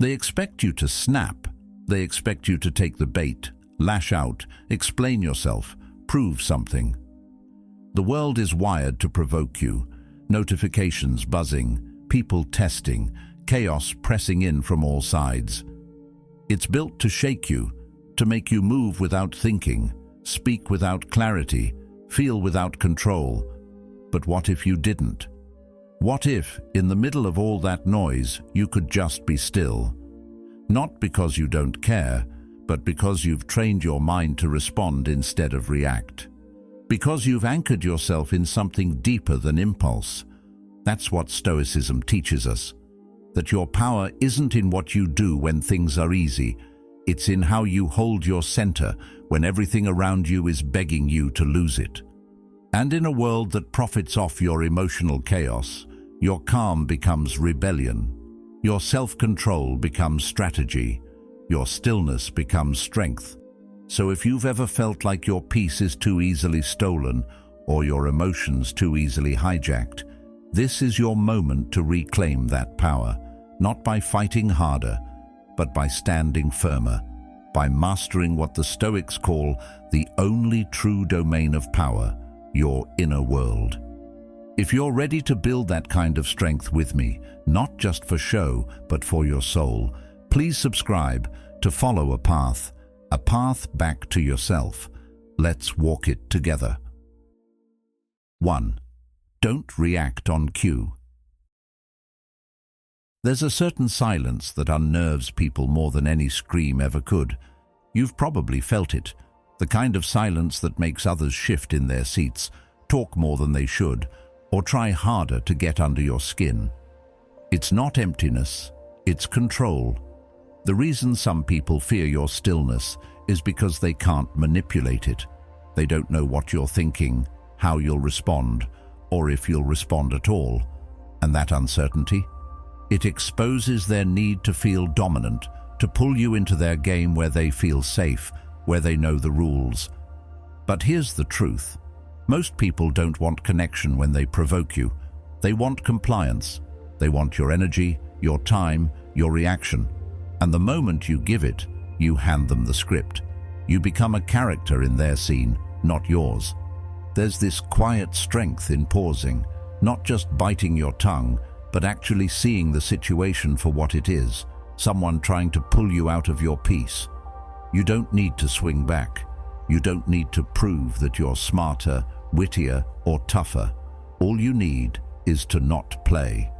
They expect you to snap. They expect you to take the bait, lash out, explain yourself, prove something. The world is wired to provoke you. Notifications buzzing, people testing, chaos pressing in from all sides. It's built to shake you, to make you move without thinking, speak without clarity, feel without control. But what if you didn't? What if, in the middle of all that noise, you could just be still? Not because you don't care, but because you've trained your mind to respond instead of react. Because you've anchored yourself in something deeper than impulse. That's what Stoicism teaches us. That your power isn't in what you do when things are easy. It's in how you hold your center when everything around you is begging you to lose it. And in a world that profits off your emotional chaos, your calm becomes rebellion. Your self-control becomes strategy. Your stillness becomes strength. So if you've ever felt like your peace is too easily stolen or your emotions too easily hijacked, this is your moment to reclaim that power, not by fighting harder, but by standing firmer, by mastering what the Stoics call the only true domain of power, your inner world. If you're ready to build that kind of strength with me, not just for show, but for your soul, please subscribe to follow a path back to yourself. Let's walk it together. 1. Don't react on cue. There's a certain silence that unnerves people more than any scream ever could. You've probably felt it, the kind of silence that makes others shift in their seats, talk more than they should, or try harder to get under your skin. It's not emptiness, it's control. The reason some people fear your stillness is because they can't manipulate it. They don't know what you're thinking, how you'll respond, or if you'll respond at all. And that uncertainty? It exposes their need to feel dominant, to pull you into their game where they feel safe, where they know the rules. But here's the truth. Most people don't want connection when they provoke you. They want compliance. They want your energy, your time, your reaction. And the moment you give it, you hand them the script. You become a character in their scene, not yours. There's this quiet strength in pausing, not just biting your tongue, but actually seeing the situation for what it is, someone trying to pull you out of your peace. You don't need to swing back. You don't need to prove that you're smarter, wittier, or tougher. All you need is to not play.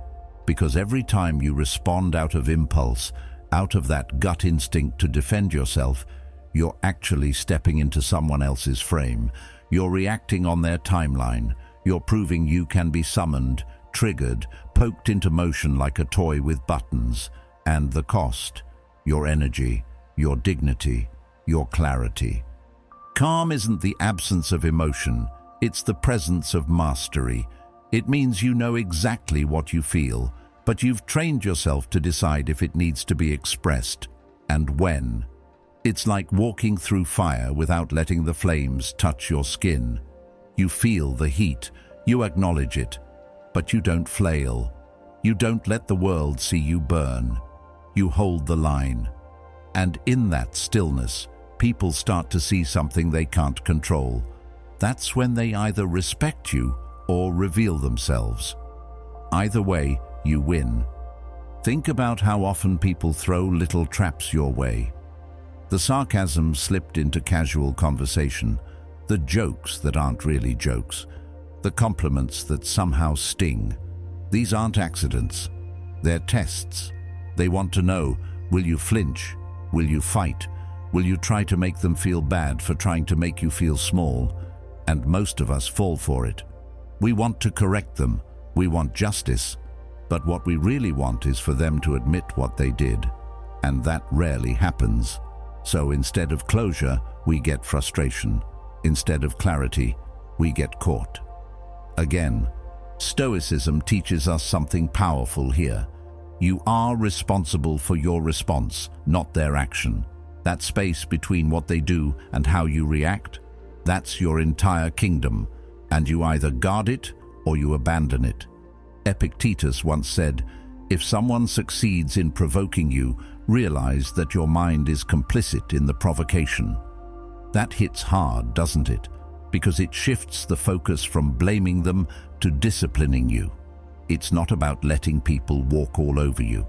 Because every time you respond out of impulse, out of that gut instinct to defend yourself, you're actually stepping into someone else's frame. You're reacting on their timeline. You're proving you can be summoned, triggered, poked into motion like a toy with buttons. And the cost: your energy, your dignity, your clarity. Calm isn't the absence of emotion, it's the presence of mastery. It means you know exactly what you feel, but you've trained yourself to decide if it needs to be expressed, and when. It's like walking through fire without letting the flames touch your skin. You feel the heat, you acknowledge it, but you don't flail. You don't let the world see you burn. You hold the line. And in that stillness, people start to see something they can't control. That's when they either respect you or reveal themselves. Either way, you win. Think about how often people throw little traps your way. The sarcasm slipped into casual conversation, the jokes that aren't really jokes, the compliments that somehow sting. These aren't accidents. They're tests. They want to know, will you flinch? Will you fight? Will you try to make them feel bad for trying to make you feel small? And most of us fall for it. We want to correct them. We want justice. But what we really want is for them to admit what they did. And that rarely happens. So instead of closure, we get frustration. Instead of clarity, we get caught. Again, Stoicism teaches us something powerful here. You are responsible for your response, not their action. That space between what they do and how you react, that's your entire kingdom, and you either guard it or you abandon it. Epictetus once said, If someone succeeds in provoking you, realize that your mind is complicit in the provocation. That hits hard, doesn't it? Because it shifts the focus from blaming them to disciplining you. It's not about letting people walk all over you.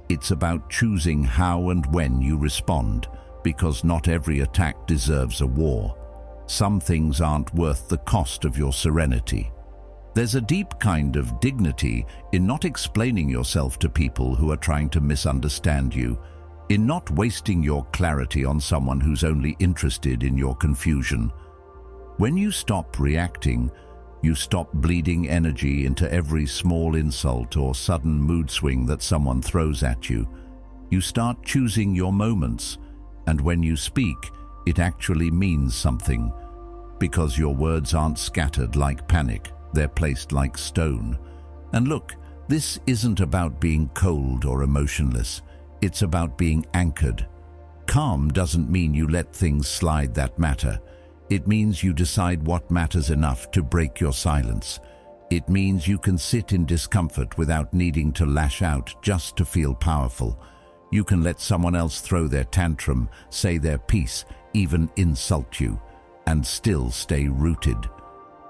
It's about choosing how and when you respond, because not every attack deserves a war. Some things aren't worth the cost of your serenity. There's a deep kind of dignity in not explaining yourself to people who are trying to misunderstand you, in not wasting your clarity on someone who's only interested in your confusion. When you stop reacting, you stop bleeding energy into every small insult or sudden mood swing that someone throws at you. You start choosing your moments, and when you speak, it actually means something, because your words aren't scattered like panic, they're placed like stone. And look, this isn't about being cold or emotionless. It's about being anchored. Calm doesn't mean you let things slide that matter. It means you decide what matters enough to break your silence. It means you can sit in discomfort without needing to lash out just to feel powerful. You can let someone else throw their tantrum, say their piece, even insult you, and still stay rooted.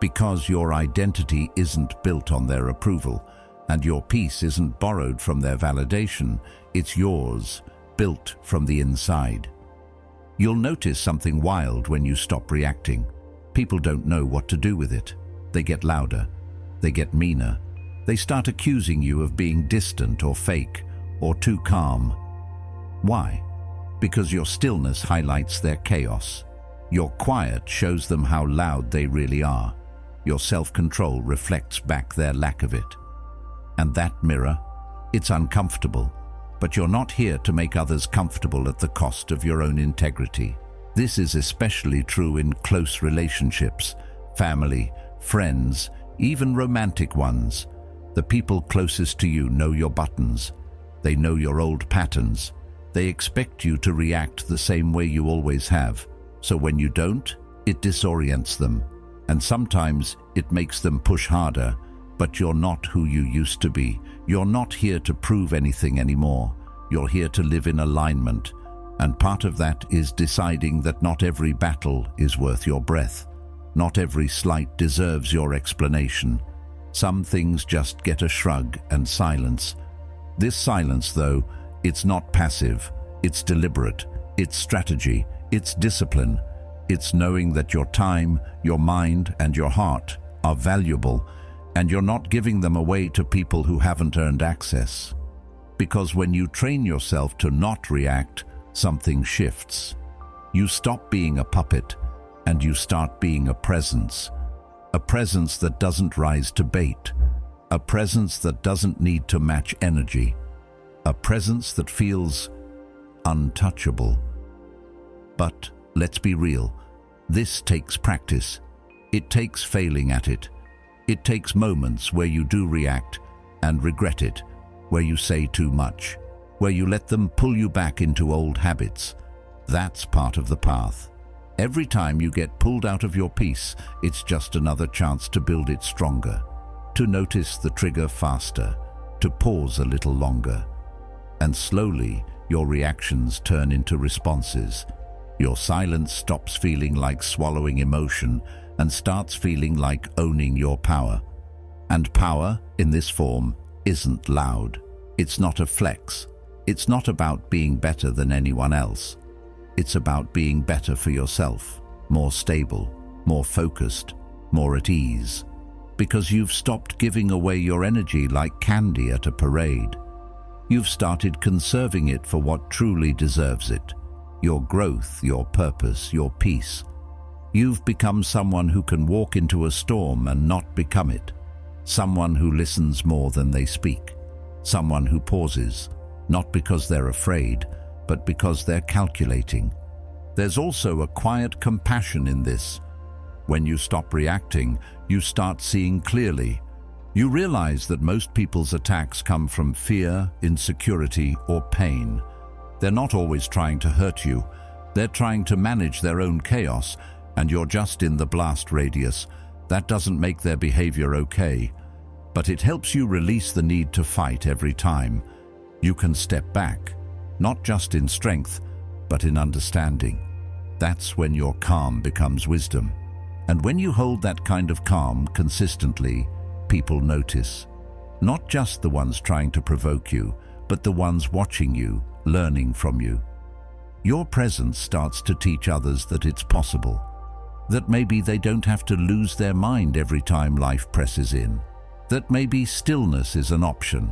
Because your identity isn't built on their approval, and your peace isn't borrowed from their validation. It's yours, built from the inside. You'll notice something wild when you stop reacting. People don't know what to do with it. They get louder. They get meaner. They start accusing you of being distant or fake or too calm. Why? Because your stillness highlights their chaos. Your quiet shows them how loud they really are. Your self-control reflects back their lack of it. And that mirror, it's uncomfortable, but you're not here to make others comfortable at the cost of your own integrity. This is especially true in close relationships, family, friends, even romantic ones. The people closest to you know your buttons. They know your old patterns. They expect you to react the same way you always have. So when you don't, it disorients them. And sometimes it makes them push harder. But you're not who you used to be. You're not here to prove anything anymore. You're here to live in alignment. And part of that is deciding that not every battle is worth your breath. Not every slight deserves your explanation. Some things just get a shrug and silence. This silence, though, it's not passive. It's deliberate. It's strategy. It's discipline. It's knowing that your time, your mind, and your heart are valuable, and you're not giving them away to people who haven't earned access. Because when you train yourself to not react, something shifts. You stop being a puppet, and you start being a presence that doesn't rise to bait, a presence that doesn't need to match energy, a presence that feels untouchable. But let's be real, this takes practice. It takes failing at it. It takes moments where you do react and regret it, where you say too much, where you let them pull you back into old habits. That's part of the path. Every time you get pulled out of your peace, it's just another chance to build it stronger, to notice the trigger faster, to pause a little longer. And slowly, your reactions turn into responses. Your silence stops feeling like swallowing emotion and starts feeling like owning your power. And power, in this form, isn't loud. It's not a flex. It's not about being better than anyone else. It's about being better for yourself, more stable, more focused, more at ease. Because you've stopped giving away your energy like candy at a parade. You've started conserving it for what truly deserves it. Your growth, your purpose, your peace. You've become someone who can walk into a storm and not become it. Someone who listens more than they speak. Someone who pauses, not because they're afraid, but because they're calculating. There's also a quiet compassion in this. When you stop reacting, you start seeing clearly. You realize that most people's attacks come from fear, insecurity, or pain. They're not always trying to hurt you. They're trying to manage their own chaos, and you're just in the blast radius. That doesn't make their behavior okay. but it helps you release the need to fight every time. You can step back, not just in strength, but in understanding. That's when your calm becomes wisdom. And when you hold that kind of calm consistently, people notice. Not just the ones trying to provoke you, but the ones watching you, learning from you. Your presence starts to teach others that it's possible, that maybe they don't have to lose their mind every time life presses in, that maybe stillness is an option.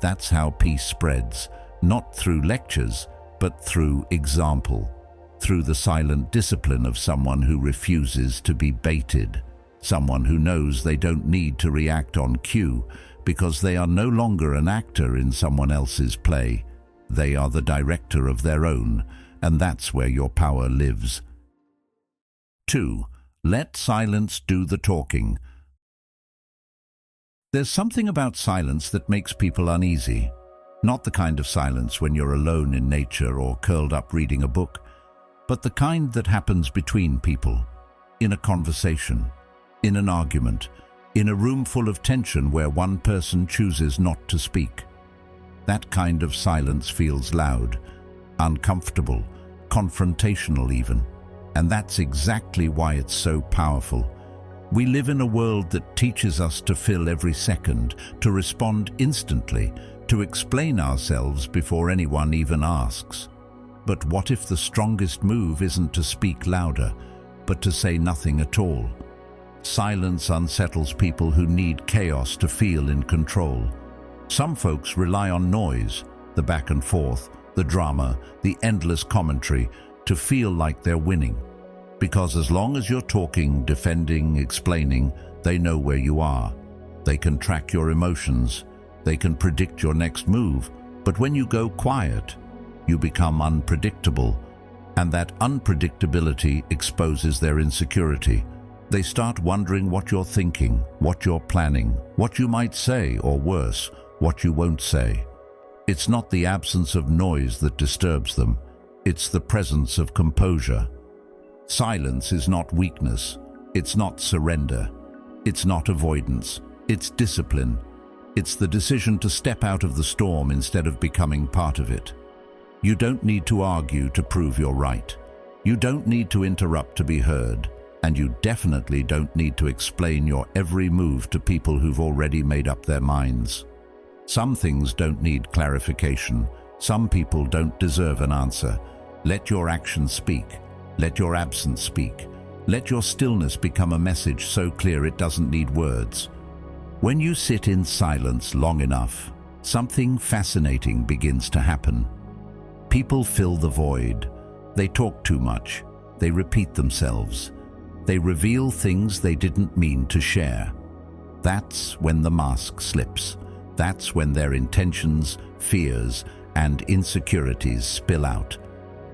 That's how peace spreads, not through lectures, but through example, through the silent discipline of someone who refuses to be baited, someone who knows they don't need to react on cue because they are no longer an actor in someone else's play. They are the director of their own, and that's where your power lives. 2. Let silence do the talking. There's something about silence that makes people uneasy. Not the kind of silence when you're alone in nature or curled up reading a book, but the kind that happens between people, in a conversation, in an argument, in a room full of tension where one person chooses not to speak. That kind of silence feels loud, uncomfortable, confrontational even. And that's exactly why it's so powerful. We live in a world that teaches us to fill every second, to respond instantly, to explain ourselves before anyone even asks. But what if the strongest move isn't to speak louder, but to say nothing at all? Silence unsettles people who need chaos to feel in control. Some folks rely on noise, the back and forth, the drama, the endless commentary, to feel like they're winning. Because as long as you're talking, defending, explaining, they know where you are. They can track your emotions. They can predict your next move. But when you go quiet, you become unpredictable. And that unpredictability exposes their insecurity. They start wondering what you're thinking, what you're planning, what you might say, or worse, what you won't say. It's not the absence of noise that disturbs them. It's the presence of composure. Silence is not weakness. It's not surrender. It's not avoidance. It's discipline. It's the decision to step out of the storm instead of becoming part of it. You don't need to argue to prove you're right. You don't need to interrupt to be heard. And you definitely don't need to explain your every move to people who've already made up their minds. Some things don't need clarification. Some people don't deserve an answer. Let your actions speak. Let your absence speak. Let your stillness become a message so clear it doesn't need words. When you sit in silence long enough, something fascinating begins to happen. People fill the void. They talk too much. They repeat themselves. They reveal things they didn't mean to share. That's when the mask slips. That's when their intentions, fears, and insecurities spill out.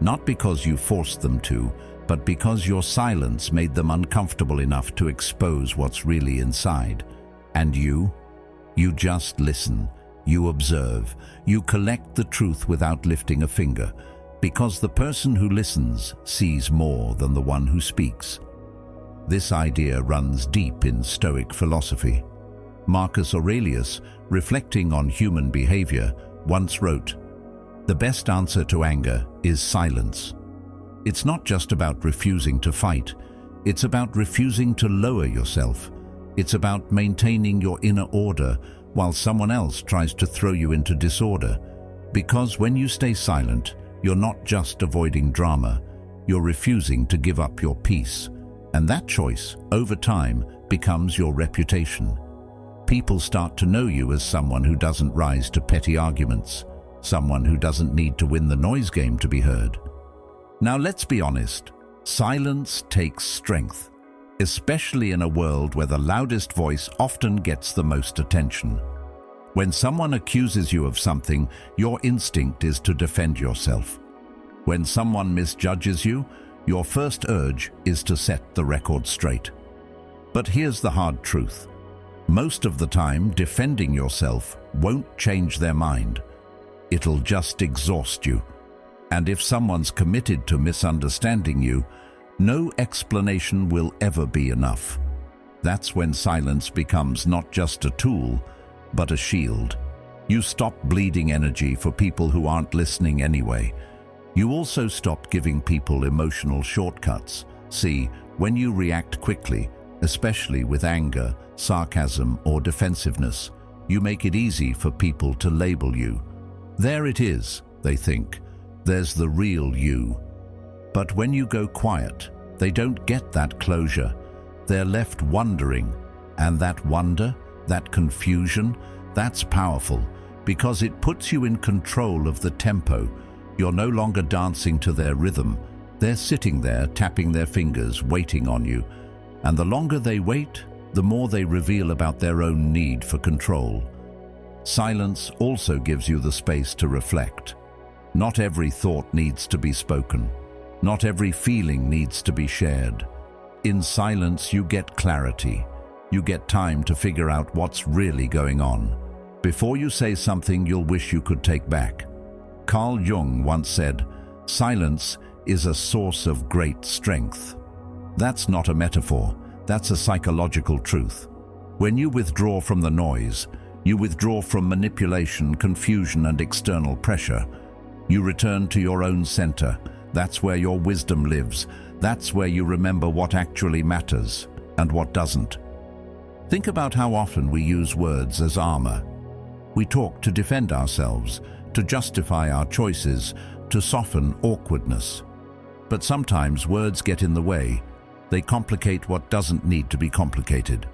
Not because you forced them to, but because your silence made them uncomfortable enough to expose what's really inside. And you just listen, you observe, you collect the truth without lifting a finger, because the person who listens sees more than the one who speaks. This idea runs deep in Stoic philosophy. Marcus Aurelius, reflecting on human behavior, once wrote, "The best answer to anger is silence." It's not just about refusing to fight. It's about refusing to lower yourself. It's about maintaining your inner order while someone else tries to throw you into disorder. Because when you stay silent, you're not just avoiding drama, you're refusing to give up your peace. And that choice, over time, becomes your reputation. People start to know you as someone who doesn't rise to petty arguments, someone who doesn't need to win the noise game to be heard. Now let's be honest, silence takes strength, especially in a world where the loudest voice often gets the most attention. When someone accuses you of something, your instinct is to defend yourself. When someone misjudges you, your first urge is to set the record straight. But here's the hard truth. Most of the time, defending yourself won't change their mind. It'll just exhaust you. And if someone's committed to misunderstanding you, no explanation will ever be enough. That's when silence becomes not just a tool, but a shield. You stop bleeding energy for people who aren't listening anyway. You also stop giving people emotional shortcuts. See, when you react quickly, especially with anger, sarcasm, or defensiveness, you make it easy for people to label you. There it is, they think. There's the real you. But when you go quiet, they don't get that closure. They're left wondering, and that wonder, that confusion, that's powerful because it puts you in control of the tempo. You're no longer dancing to their rhythm. They're sitting there, tapping their fingers, waiting on you. And the longer they wait, the more they reveal about their own need for control. Silence also gives you the space to reflect. Not every thought needs to be spoken. Not every feeling needs to be shared. In silence, you get clarity. You get time to figure out what's really going on. Before you say something you'll wish you could take back. Carl Jung once said, "Silence is a source of great strength." That's not a metaphor, that's a psychological truth. When you withdraw from the noise, you withdraw from manipulation, confusion, and external pressure. You return to your own center. That's where your wisdom lives. That's where you remember what actually matters and what doesn't. Think about how often we use words as armor. We talk to defend ourselves, to justify our choices, to soften awkwardness. But sometimes words get in the way. They complicate what doesn't need to be complicated.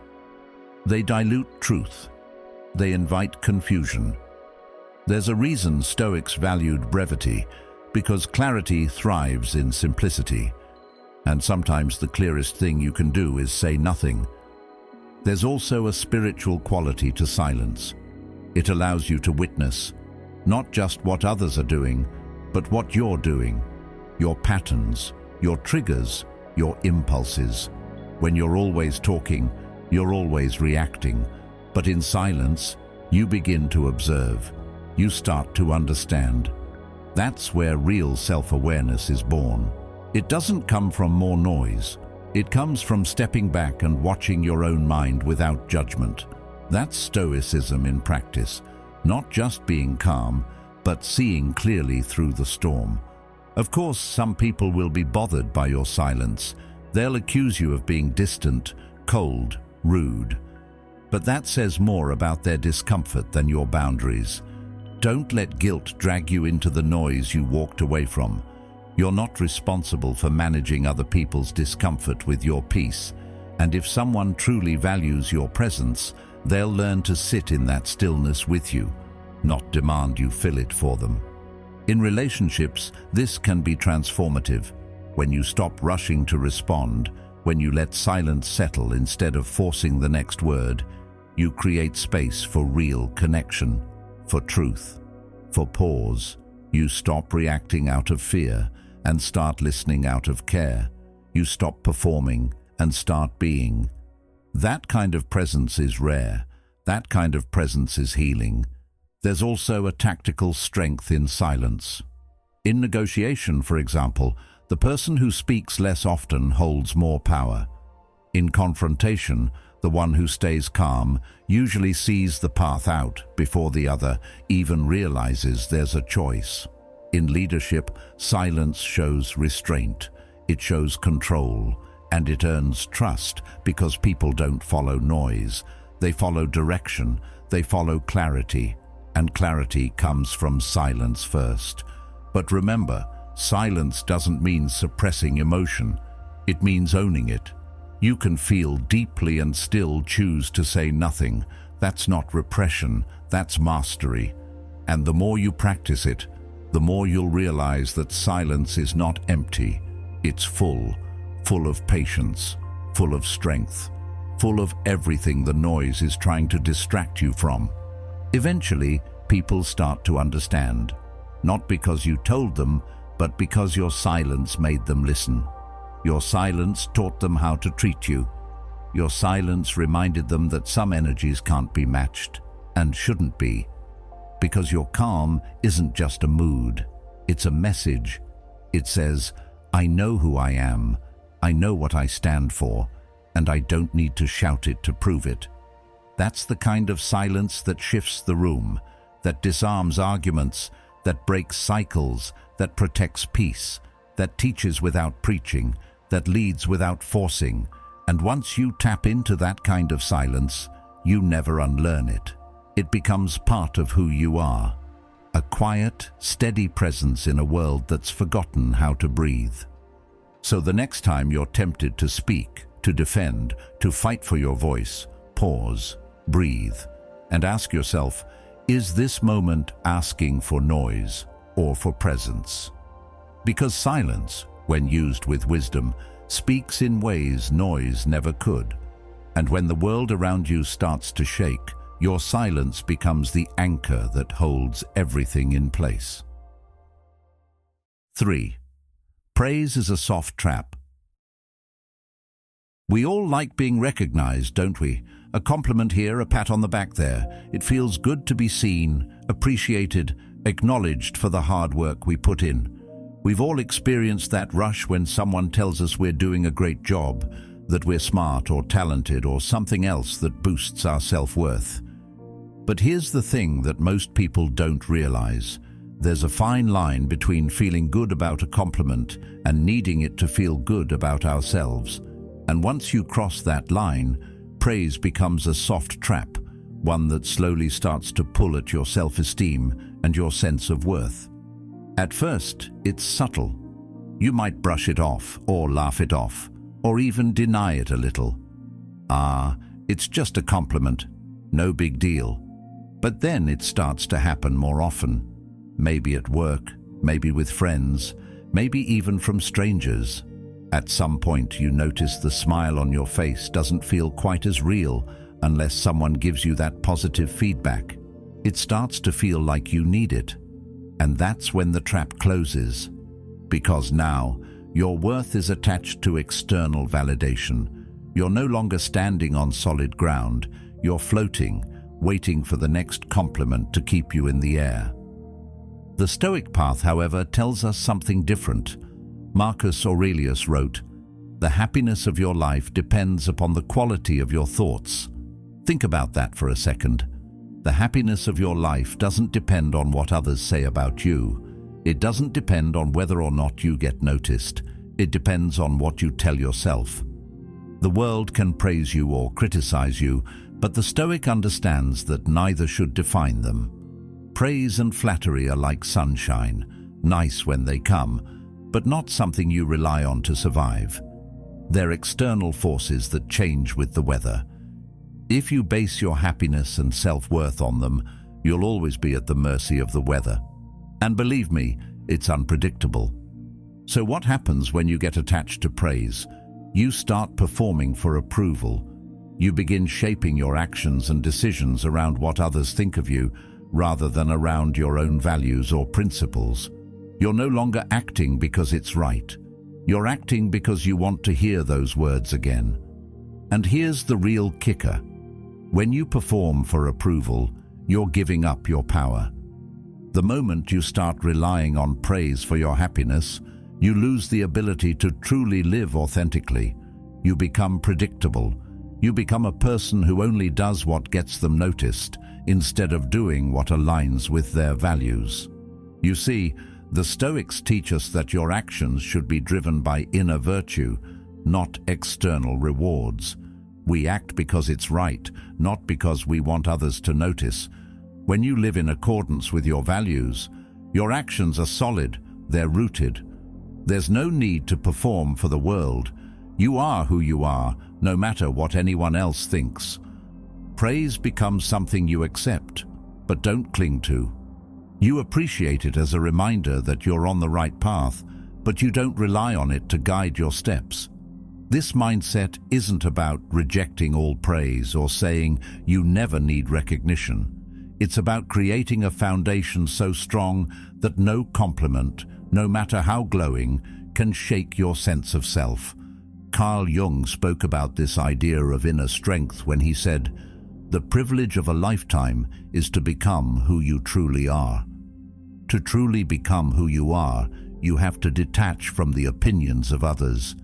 They dilute truth. They invite confusion. There's a reason Stoics valued brevity, because clarity thrives in simplicity. And sometimes the clearest thing you can do is say nothing. There's also a spiritual quality to silence. It allows you to witness, not just what others are doing, but what you're doing, your patterns, your triggers, your impulses. When you're always talking, you're always reacting. But in silence, you begin to observe. You start to understand. That's where real self-awareness is born. It doesn't come from more noise. It comes from stepping back and watching your own mind without judgment. That's Stoicism in practice, not just being calm, but seeing clearly through the storm. Of course, some people will be bothered by your silence. They'll accuse you of being distant, cold, rude. But that says more about their discomfort than your boundaries. Don't let guilt drag you into the noise you walked away from. You're not responsible for managing other people's discomfort with your peace. And if someone truly values your presence, they'll learn to sit in that stillness with you, not demand you fill it for them. In relationships, this can be transformative. When you stop rushing to respond, when you let silence settle instead of forcing the next word, you create space for real connection, for truth, for pause. You stop reacting out of fear and start listening out of care. You stop performing and start being. That kind of presence is rare. That kind of presence is healing. There's also a tactical strength in silence. In negotiation, for example, the person who speaks less often holds more power. In confrontation, the one who stays calm usually sees the path out before the other even realizes there's a choice. In leadership, silence shows restraint, it shows control, and it earns trust because people don't follow noise. They follow direction, they follow clarity, and clarity comes from silence first. But remember, silence doesn't mean suppressing emotion. It means owning it. You can feel deeply and still choose to say nothing. That's not repression, that's mastery. And the more you practice it, the more you'll realize that silence is not empty. It's full of patience, full of strength, full of everything the noise is trying to distract you from. Eventually, people start to understand, not because you told them, but because your silence made them listen. Your silence taught them how to treat you. Your silence reminded them that some energies can't be matched and shouldn't be. Because your calm isn't just a mood, it's a message. It says, I know who I am, I know what I stand for, and I don't need to shout it to prove it. That's the kind of silence that shifts the room, that disarms arguments, that breaks cycles, that protects peace, that teaches without preaching, that leads without forcing. And once you tap into that kind of silence, you never unlearn it. It becomes part of who you are, a quiet, steady presence in a world that's forgotten how to breathe. So the next time you're tempted to speak, to defend, to fight for your voice, pause, breathe, and ask yourself, is this moment asking for noise or for presence? Because silence, when used with wisdom, speaks in ways noise never could. And when the world around you starts to shake, your silence becomes the anchor that holds everything in place. 3. Praise is a soft trap. We all like being recognized, don't we? A compliment here, a pat on the back there. It feels good to be seen, appreciated, acknowledged for the hard work we put in. We've all experienced that rush when someone tells us we're doing a great job, that we're smart or talented or something else that boosts our self-worth. But here's the thing that most people don't realize. There's a fine line between feeling good about a compliment and needing it to feel good about ourselves. And once you cross that line, praise becomes a soft trap, one that slowly starts to pull at your self-esteem and your sense of worth. At first, it's subtle. You might brush it off or laugh it off, or even deny it a little. It's just a compliment, no big deal. But then it starts to happen more often. Maybe at work, maybe with friends, maybe even from strangers. At some point you notice the smile on your face doesn't feel quite as real unless someone gives you that positive feedback. It starts to feel like you need it. And that's when the trap closes. Because now, your worth is attached to external validation. You're no longer standing on solid ground. You're floating, waiting for the next compliment to keep you in the air. The Stoic path, however, tells us something different. Marcus Aurelius wrote, "The happiness of your life depends upon the quality of your thoughts." Think about that for a second. The happiness of your life doesn't depend on what others say about you. It doesn't depend on whether or not you get noticed. It depends on what you tell yourself. The world can praise you or criticize you, but the Stoic understands that neither should define them. Praise and flattery are like sunshine, nice when they come, but not something you rely on to survive. They're external forces that change with the weather. If you base your happiness and self-worth on them, you'll always be at the mercy of the weather. And believe me, it's unpredictable. So what happens when you get attached to praise? You start performing for approval. You begin shaping your actions and decisions around what others think of you, rather than around your own values or principles. You're no longer acting because it's right. You're acting because you want to hear those words again. And here's the real kicker. When you perform for approval, you're giving up your power. The moment you start relying on praise for your happiness, you lose the ability to truly live authentically. You become predictable. You become a person who only does what gets them noticed, instead of doing what aligns with their values. You see, the Stoics teach us that your actions should be driven by inner virtue, not external rewards. We act because it's right, not because we want others to notice. When you live in accordance with your values, your actions are solid, they're rooted. There's no need to perform for the world. You are who you are, no matter what anyone else thinks. Praise becomes something you accept, but don't cling to. You appreciate it as a reminder that you're on the right path, but you don't rely on it to guide your steps. This mindset isn't about rejecting all praise or saying you never need recognition. It's about creating a foundation so strong that no compliment, no matter how glowing, can shake your sense of self. Carl Jung spoke about this idea of inner strength when he said, "The privilege of a lifetime is to become who you truly are." To truly become who you are, you have to detach from the opinions of others.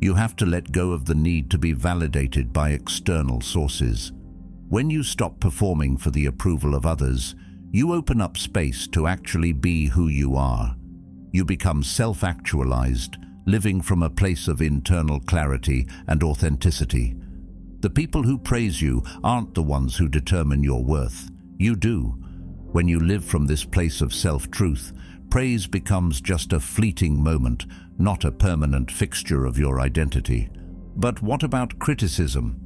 You have to let go of the need to be validated by external sources. When you stop performing for the approval of others, you open up space to actually be who you are. You become self-actualized, living from a place of internal clarity and authenticity. The people who praise you aren't the ones who determine your worth. You do. When you live from this place of self-truth, praise becomes just a fleeting moment, not a permanent fixture of your identity. But what about criticism?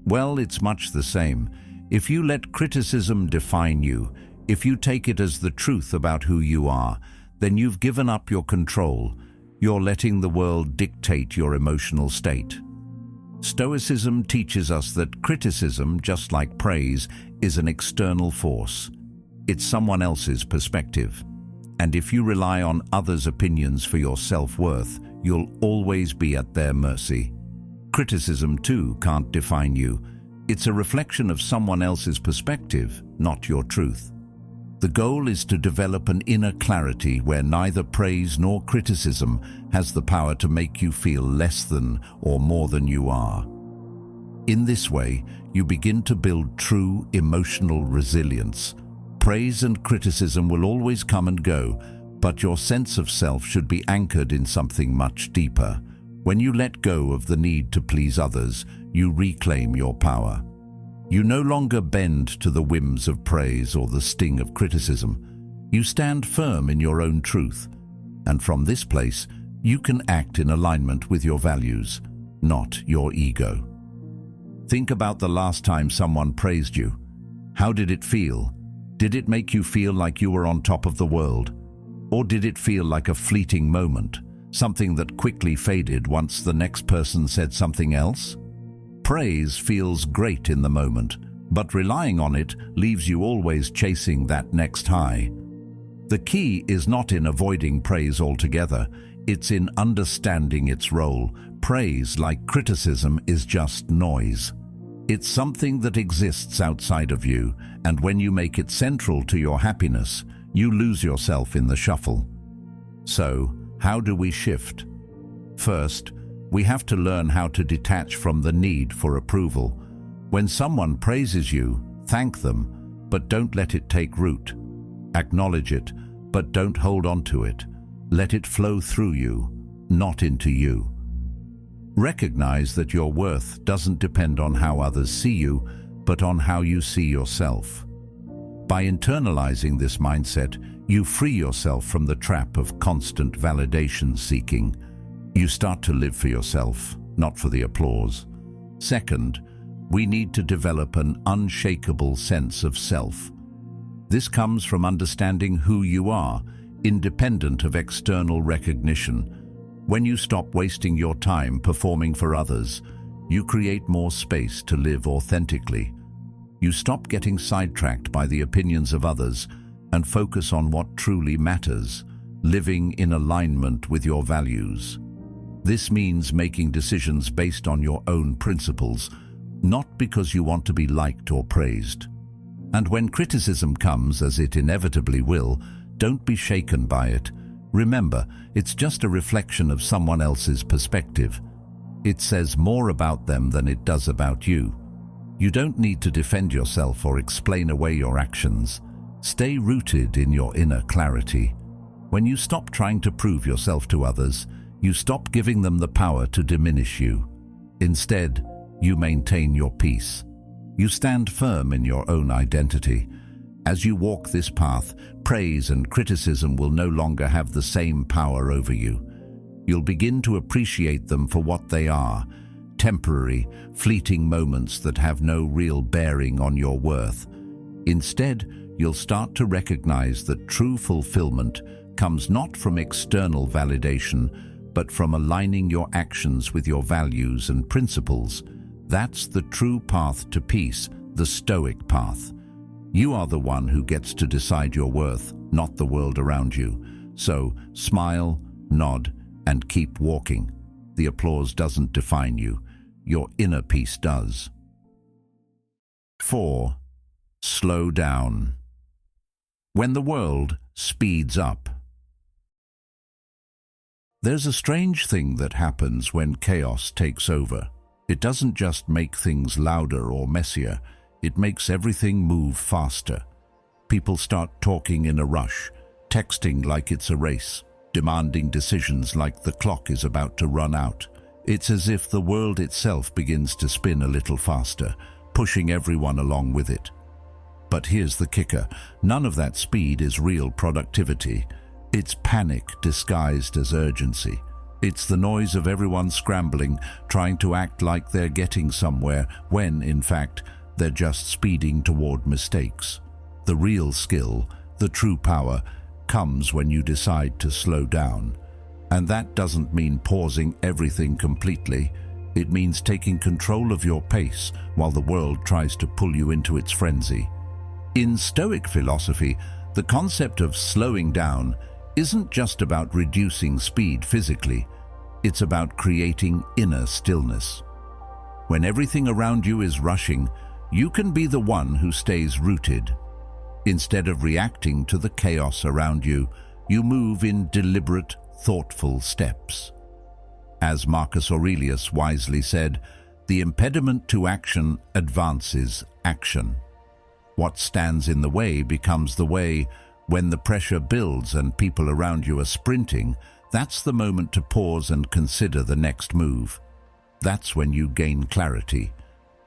Well, it's much the same. If you let criticism define you, if you take it as the truth about who you are, then you've given up your control. You're letting the world dictate your emotional state. Stoicism teaches us that criticism, just like praise, is an external force. It's someone else's perspective. And if you rely on others' opinions for your self-worth, you'll always be at their mercy. Criticism, too, can't define you. It's a reflection of someone else's perspective, not your truth. The goal is to develop an inner clarity where neither praise nor criticism has the power to make you feel less than or more than you are. In this way, you begin to build true emotional resilience. Praise and criticism will always come and go, but your sense of self should be anchored in something much deeper. When you let go of the need to please others, you reclaim your power. You no longer bend to the whims of praise or the sting of criticism. You stand firm in your own truth, and from this place, you can act in alignment with your values, not your ego. Think about the last time someone praised you. How did it feel? Did it make you feel like you were on top of the world? Or did it feel like a fleeting moment, something that quickly faded once the next person said something else? Praise feels great in the moment, but relying on it leaves you always chasing that next high. The key is not in avoiding praise altogether, it's in understanding its role. Praise, like criticism, is just noise. It's something that exists outside of you, and when you make it central to your happiness, you lose yourself in the shuffle. So, how do we shift? First, we have to learn how to detach from the need for approval. When someone praises you, thank them, but don't let it take root. Acknowledge it, but don't hold on to it. Let it flow through you, not into you. Recognize that your worth doesn't depend on how others see you, but on how you see yourself. By internalizing this mindset, you free yourself from the trap of constant validation seeking. You start to live for yourself, not for the applause. Second, we need to develop an unshakable sense of self. This comes from understanding who you are, independent of external recognition. When you stop wasting your time performing for others, you create more space to live authentically. You stop getting sidetracked by the opinions of others and focus on what truly matters, living in alignment with your values. This means making decisions based on your own principles, not because you want to be liked or praised. And when criticism comes, as it inevitably will, don't be shaken by it. Remember, it's just a reflection of someone else's perspective. It says more about them than it does about you. You don't need to defend yourself or explain away your actions. Stay rooted in your inner clarity. When you stop trying to prove yourself to others, you stop giving them the power to diminish you. Instead, you maintain your peace. You stand firm in your own identity. As you walk this path, praise and criticism will no longer have the same power over you. You'll begin to appreciate them for what they are, temporary, fleeting moments that have no real bearing on your worth. Instead, you'll start to recognize that true fulfillment comes not from external validation, but from aligning your actions with your values and principles. That's the true path to peace, the Stoic path. You are the one who gets to decide your worth, not the world around you. So, smile, nod, and keep walking. The applause doesn't define you. Your inner peace does. 4. Slow down. When the world speeds up. There's a strange thing that happens when chaos takes over. It doesn't just make things louder or messier, it makes everything move faster. People start talking in a rush, texting like it's a race, demanding decisions like the clock is about to run out. It's as if the world itself begins to spin a little faster, pushing everyone along with it. But here's the kicker, none of that speed is real productivity. It's panic disguised as urgency. It's the noise of everyone scrambling, trying to act like they're getting somewhere, when, in fact, they're just speeding toward mistakes. The real skill, the true power, comes when you decide to slow down. And that doesn't mean pausing everything completely. It means taking control of your pace while the world tries to pull you into its frenzy. In Stoic philosophy, the concept of slowing down isn't just about reducing speed physically, it's about creating inner stillness. When everything around you is rushing, you can be the one who stays rooted. Instead of reacting to the chaos around you, you move in deliberate, thoughtful steps. As Marcus Aurelius wisely said, the impediment to action advances action. What stands in the way becomes the way. When the pressure builds and people around you are sprinting, that's the moment to pause and consider the next move. That's when you gain clarity.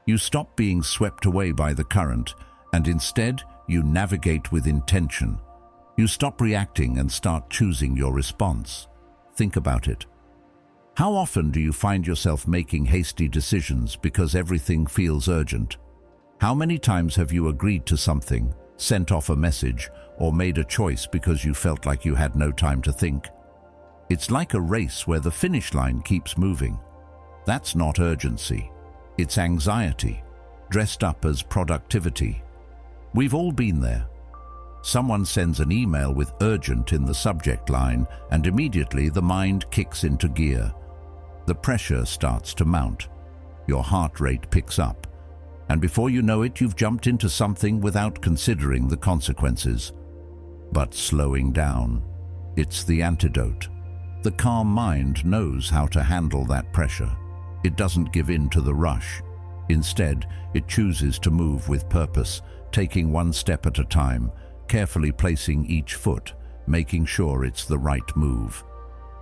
You stop being swept away by the current, and instead you navigate with intention. You stop reacting and start choosing your response. Think about it. How often do you find yourself making hasty decisions because everything feels urgent? How many times have you agreed to something, sent off a message, or made a choice because you felt like you had no time to think? It's like a race where the finish line keeps moving. That's not urgency. It's anxiety, dressed up as productivity. We've all been there. Someone sends an email with urgent in the subject line, and immediately the mind kicks into gear. The pressure starts to mount. Your heart rate picks up. And before you know it, you've jumped into something without considering the consequences. But slowing down, it's the antidote. The calm mind knows how to handle that pressure. It doesn't give in to the rush. Instead, it chooses to move with purpose, taking one step at a time, carefully placing each foot, making sure it's the right move.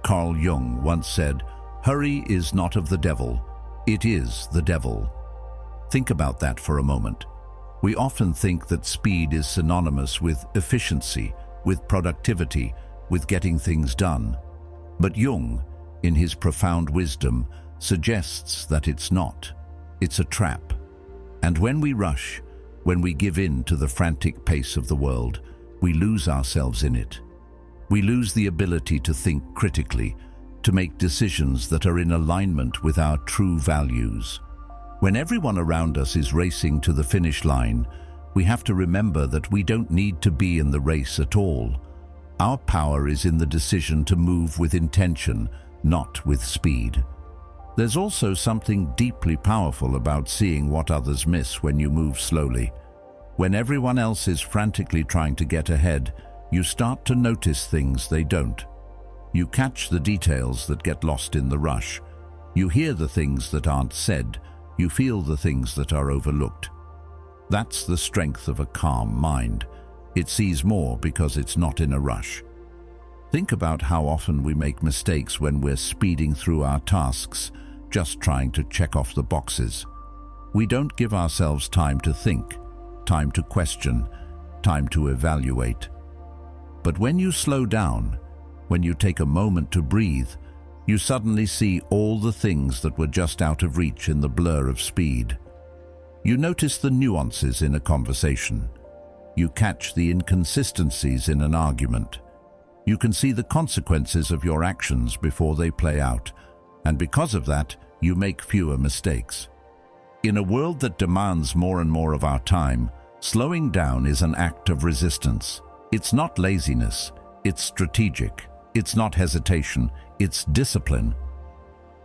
Carl Jung once said, "Hurry is not of the devil, it is the devil." Think about that for a moment. We often think that speed is synonymous with efficiency, with productivity, with getting things done. But Jung, in his profound wisdom, suggests that it's not. It's a trap. And when we rush, when we give in to the frantic pace of the world, we lose ourselves in it. We lose the ability to think critically, to make decisions that are in alignment with our true values. When everyone around us is racing to the finish line, we have to remember that we don't need to be in the race at all. Our power is in the decision to move with intention, not with speed. There's also something deeply powerful about seeing what others miss when you move slowly. When everyone else is frantically trying to get ahead, you start to notice things they don't. You catch the details that get lost in the rush. You hear the things that aren't said. You feel the things that are overlooked. That's the strength of a calm mind. It sees more because it's not in a rush. Think about how often we make mistakes when we're speeding through our tasks, just trying to check off the boxes. We don't give ourselves time to think, time to question, time to evaluate. But when you slow down, when you take a moment to breathe, you suddenly see all the things that were just out of reach in the blur of speed. You notice the nuances in a conversation. You catch the inconsistencies in an argument. You can see the consequences of your actions before they play out, and because of that, you make fewer mistakes. In a world that demands more and more of our time, slowing down is an act of resistance. It's not laziness, it's strategic. It's not hesitation, it's discipline.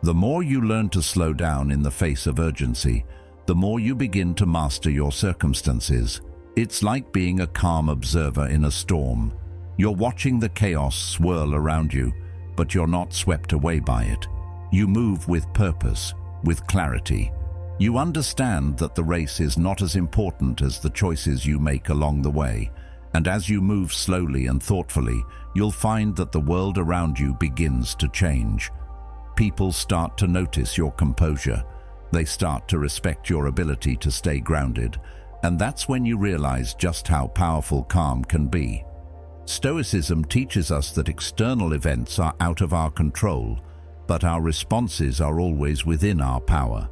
The more you learn to slow down in the face of urgency, the more you begin to master your circumstances. It's like being a calm observer in a storm. You're watching the chaos swirl around you, but you're not swept away by it. You move with purpose, with clarity. You understand that the race is not as important as the choices you make along the way. And as you move slowly and thoughtfully, you'll find that the world around you begins to change. People start to notice your composure. They start to respect your ability to stay grounded. And that's when you realize just how powerful calm can be. Stoicism teaches us that external events are out of our control, but our responses are always within our power.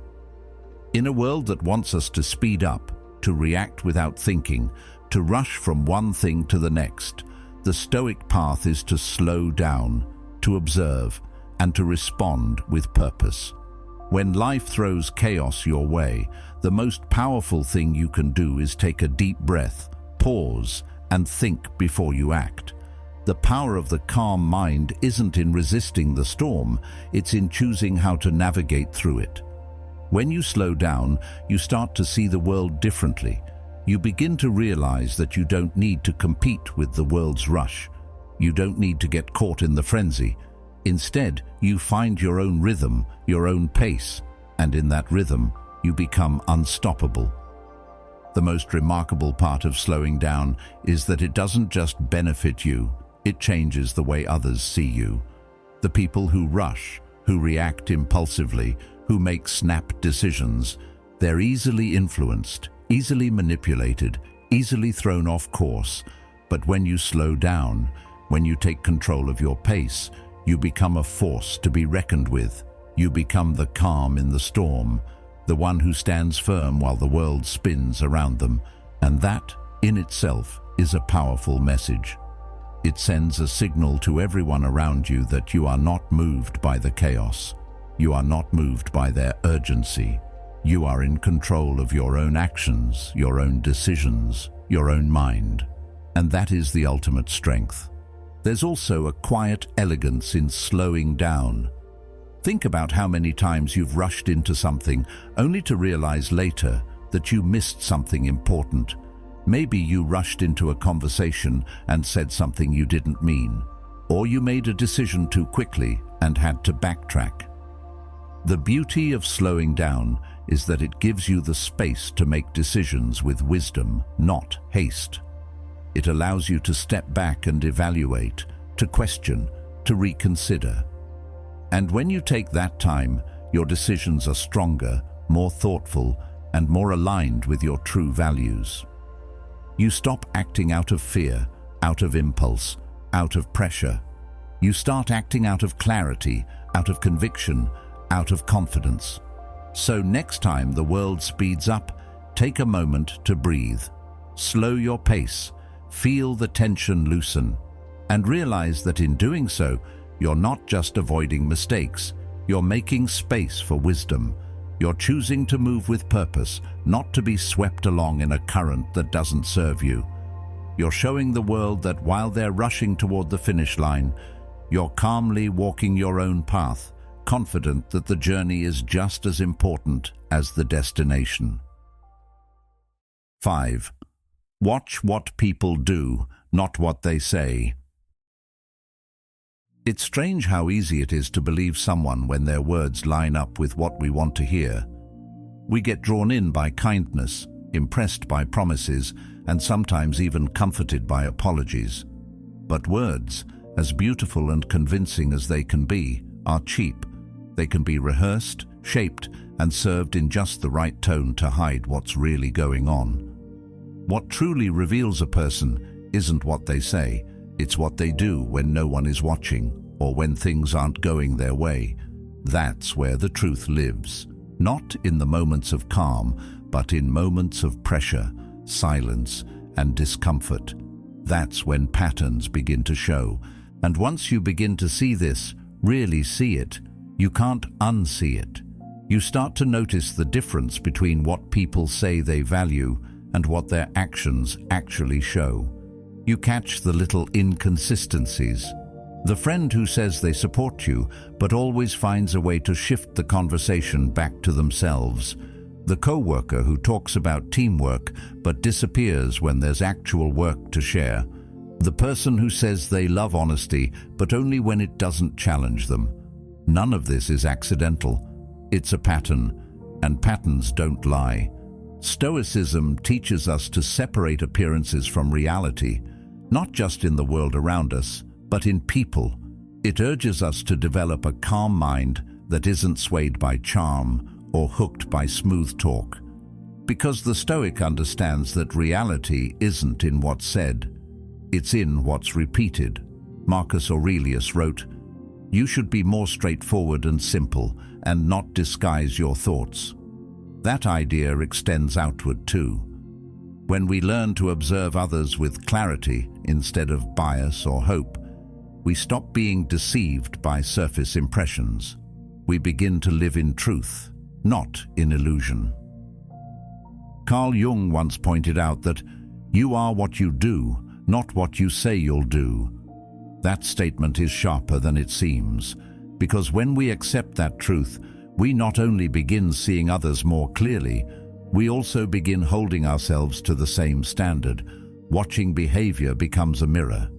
In a world that wants us to speed up, to react without thinking, to rush from one thing to the next, the Stoic path is to slow down, to observe, and to respond with purpose. When life throws chaos your way, the most powerful thing you can do is take a deep breath, pause, and think before you act. The power of the calm mind isn't in resisting the storm, it's in choosing how to navigate through it. When you slow down, you start to see the world differently. You begin to realize that you don't need to compete with the world's rush. You don't need to get caught in the frenzy. Instead, you find your own rhythm, your own pace, and in that rhythm, you become unstoppable. The most remarkable part of slowing down is that it doesn't just benefit you, it changes the way others see you. The people who rush, who react impulsively, who make snap decisions, they're easily influenced, easily manipulated, easily thrown off course. But when you slow down, when you take control of your pace, you become a force to be reckoned with. You become the calm in the storm, the one who stands firm while the world spins around them. And that, in itself, is a powerful message. It sends a signal to everyone around you that you are not moved by the chaos. You are not moved by their urgency. You are in control of your own actions, your own decisions, your own mind. And that is the ultimate strength. There's also a quiet elegance in slowing down. Think about how many times you've rushed into something only to realize later that you missed something important. Maybe you rushed into a conversation and said something you didn't mean, or you made a decision too quickly and had to backtrack. The beauty of slowing down is that it gives you the space to make decisions with wisdom, not haste. It allows you to step back and evaluate, to question, to reconsider. And when you take that time, your decisions are stronger, more thoughtful, and more aligned with your true values. You stop acting out of fear, out of impulse, out of pressure. You start acting out of clarity, out of conviction, out of confidence. So next time the world speeds up, take a moment to breathe. Slow your pace, feel the tension loosen, and realize that in doing so, you're not just avoiding mistakes, you're making space for wisdom. You're choosing to move with purpose, not to be swept along in a current that doesn't serve you. You're showing the world that while they're rushing toward the finish line, you're calmly walking your own path, confident that the journey is just as important as the destination. 5. Watch what people do, not what they say. It's strange how easy it is to believe someone when their words line up with what we want to hear. We get drawn in by kindness, impressed by promises, and sometimes even comforted by apologies. But words, as beautiful and convincing as they can be, are cheap. They can be rehearsed, shaped, and served in just the right tone to hide what's really going on. What truly reveals a person isn't what they say, it's what they do when no one is watching or when things aren't going their way. That's where the truth lives, not in the moments of calm, but in moments of pressure, silence, and discomfort. That's when patterns begin to show. And once you begin to see this, really see it, you can't unsee it. You start to notice the difference between what people say they value and what their actions actually show. You catch the little inconsistencies. The friend who says they support you, but always finds a way to shift the conversation back to themselves. The co-worker who talks about teamwork, but disappears when there's actual work to share. The person who says they love honesty, but only when it doesn't challenge them. None of this is accidental. It's a pattern, and patterns don't lie. Stoicism teaches us to separate appearances from reality, not just in the world around us, but in people. It urges us to develop a calm mind that isn't swayed by charm or hooked by smooth talk. Because the Stoic understands that reality isn't in what's said, it's in what's repeated. Marcus Aurelius wrote, "You should be more straightforward and simple, and not disguise your thoughts." That idea extends outward too. When we learn to observe others with clarity instead of bias or hope, we stop being deceived by surface impressions. We begin to live in truth, not in illusion. Carl Jung once pointed out that you are what you do, not what you say you'll do. That statement is sharper than it seems, because when we accept that truth, we not only begin seeing others more clearly, we also begin holding ourselves to the same standard. Watching behavior becomes a mirror.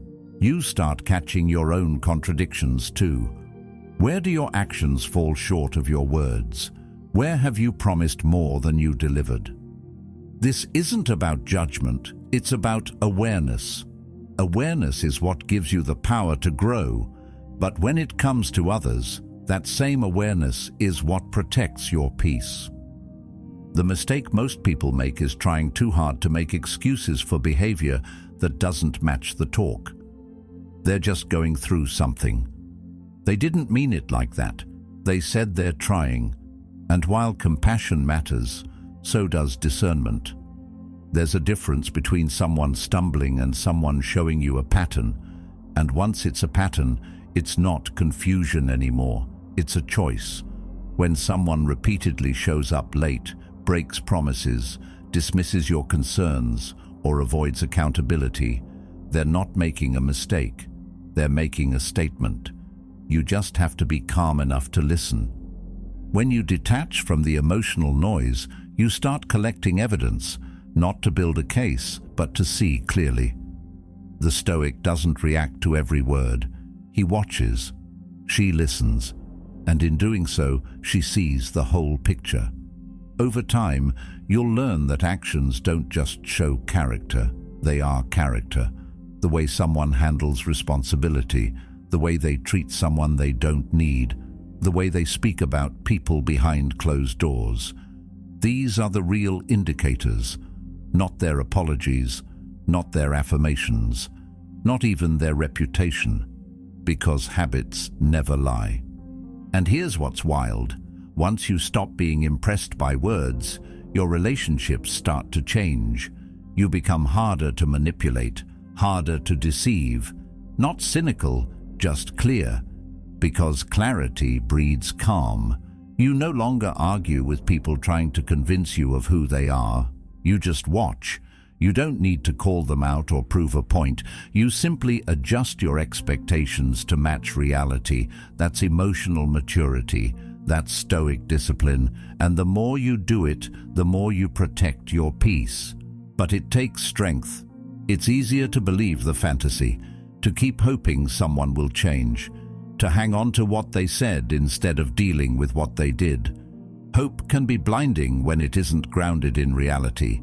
You start catching your own contradictions too. Where do your actions fall short of your words? Where have you promised more than you delivered? This isn't about judgment, it's about awareness. Awareness is what gives you the power to grow, but when it comes to others, that same awareness is what protects your peace. The mistake most people make is trying too hard to make excuses for behavior that doesn't match the talk. They're just going through something. They didn't mean it like that. They said they're trying. And while compassion matters, so does discernment. There's a difference between someone stumbling and someone showing you a pattern. And once it's a pattern, it's not confusion anymore. It's a choice. When someone repeatedly shows up late, breaks promises, dismisses your concerns, or avoids accountability, they're not making a mistake. They're making a statement. You just have to be calm enough to listen. When you detach from the emotional noise, you start collecting evidence, not to build a case, but to see clearly. The Stoic doesn't react to every word. He watches. She listens. And in doing so, she sees the whole picture. Over time, you'll learn that actions don't just show character. They are character. The way someone handles responsibility, the way they treat someone they don't need, the way they speak about people behind closed doors. These are the real indicators, not their apologies, not their affirmations, not even their reputation, because habits never lie. And here's what's wild. Once you stop being impressed by words, your relationships start to change. You become harder to manipulate, harder to deceive, not cynical, just clear, because clarity breeds calm. You no longer argue with people trying to convince you of who they are. You just watch. You don't need to call them out or prove a point. You simply adjust your expectations to match reality. That's emotional maturity. That's Stoic discipline. And the more you do it, the more you protect your peace. But it takes strength. It's easier to believe the fantasy, to keep hoping someone will change, to hang on to what they said instead of dealing with what they did. Hope can be blinding when it isn't grounded in reality.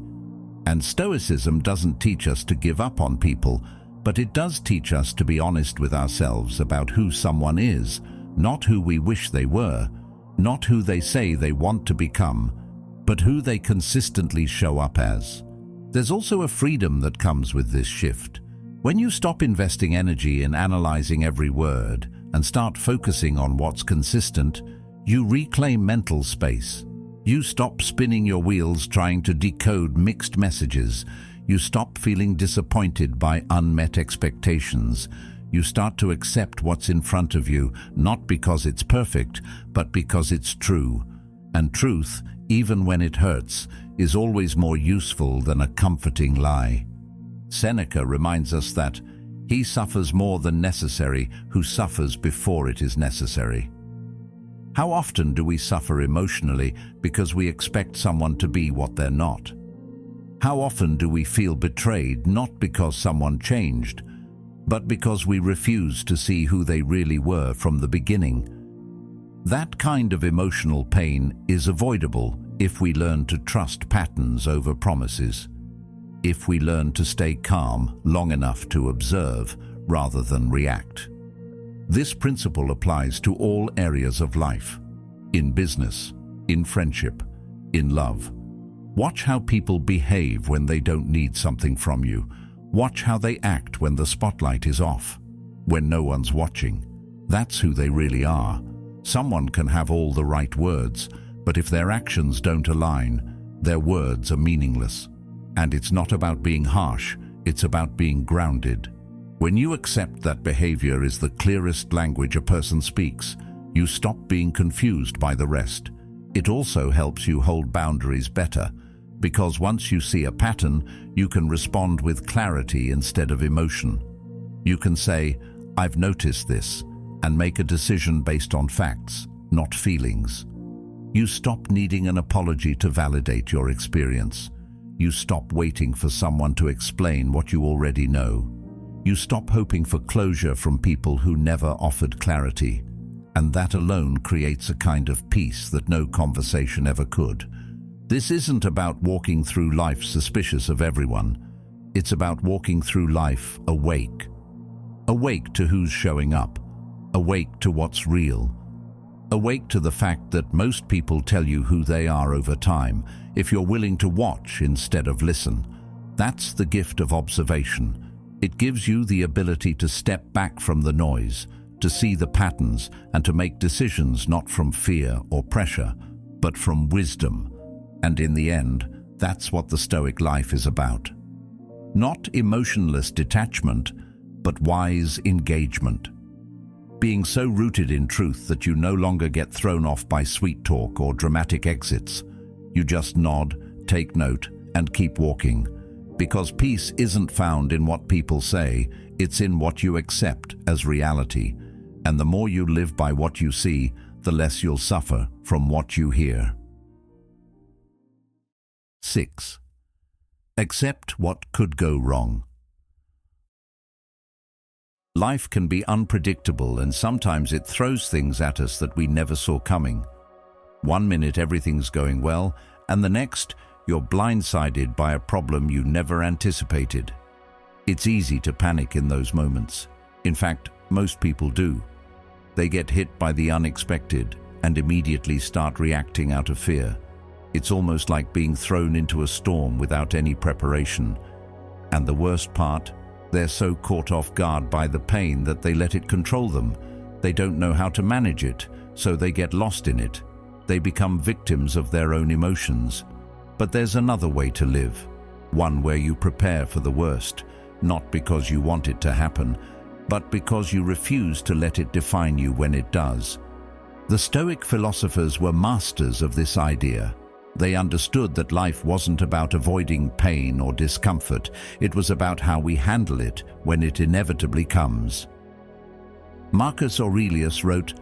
And Stoicism doesn't teach us to give up on people, but it does teach us to be honest with ourselves about who someone is, not who we wish they were, not who they say they want to become, but who they consistently show up as. There's also a freedom that comes with this shift. When you stop investing energy in analyzing every word and start focusing on what's consistent, you reclaim mental space. You stop spinning your wheels trying to decode mixed messages. You stop feeling disappointed by unmet expectations. You start to accept what's in front of you, not because it's perfect, but because it's true. And truth, even when it hurts, is always more useful than a comforting lie. Seneca reminds us that he suffers more than necessary who suffers before it is necessary. How often do we suffer emotionally because we expect someone to be what they're not? How often do we feel betrayed not because someone changed, but because we refused to see who they really were from the beginning. That kind of emotional pain is avoidable if we learn to trust patterns over promises, if we learn to stay calm long enough to observe rather than react. This principle applies to all areas of life, in business, in friendship, in love. Watch how people behave when they don't need something from you. Watch how they act when the spotlight is off, when no one's watching. That's who they really are. Someone can have all the right words, but if their actions don't align, their words are meaningless. And it's not about being harsh, it's about being grounded. When you accept that behavior is the clearest language a person speaks, you stop being confused by the rest. It also helps you hold boundaries better, because once you see a pattern, you can respond with clarity instead of emotion. You can say, "I've noticed this," and make a decision based on facts, not feelings. You stop needing an apology to validate your experience. You stop waiting for someone to explain what you already know. You stop hoping for closure from people who never offered clarity. And that alone creates a kind of peace that no conversation ever could. This isn't about walking through life suspicious of everyone. It's about walking through life awake. Awake to who's showing up. Awake to what's real. Awake to the fact that most people tell you who they are over time, if you're willing to watch instead of listen. That's the gift of observation. It gives you the ability to step back from the noise, to see the patterns, and to make decisions not from fear or pressure, but from wisdom. And in the end, that's what the Stoic life is about. Not emotionless detachment, but wise engagement. Being so rooted in truth that you no longer get thrown off by sweet talk or dramatic exits. You just nod, take note, and keep walking. Because peace isn't found in what people say, it's in what you accept as reality. And the more you live by what you see, the less you'll suffer from what you hear. 6. Accept what could go wrong. Life can be unpredictable, and sometimes it throws things at us that we never saw coming. One minute everything's going well, and the next you're blindsided by a problem you never anticipated. It's easy to panic in those moments. In fact, most people do. They get hit by the unexpected and immediately start reacting out of fear. It's almost like being thrown into a storm without any preparation. And the worst part, they're so caught off guard by the pain that they let it control them. They don't know how to manage it, so they get lost in it. They become victims of their own emotions. But there's another way to live, one where you prepare for the worst, not because you want it to happen, but because you refuse to let it define you when it does. The Stoic philosophers were masters of this idea. They understood that life wasn't about avoiding pain or discomfort. It was about how we handle it when it inevitably comes. Marcus Aurelius wrote,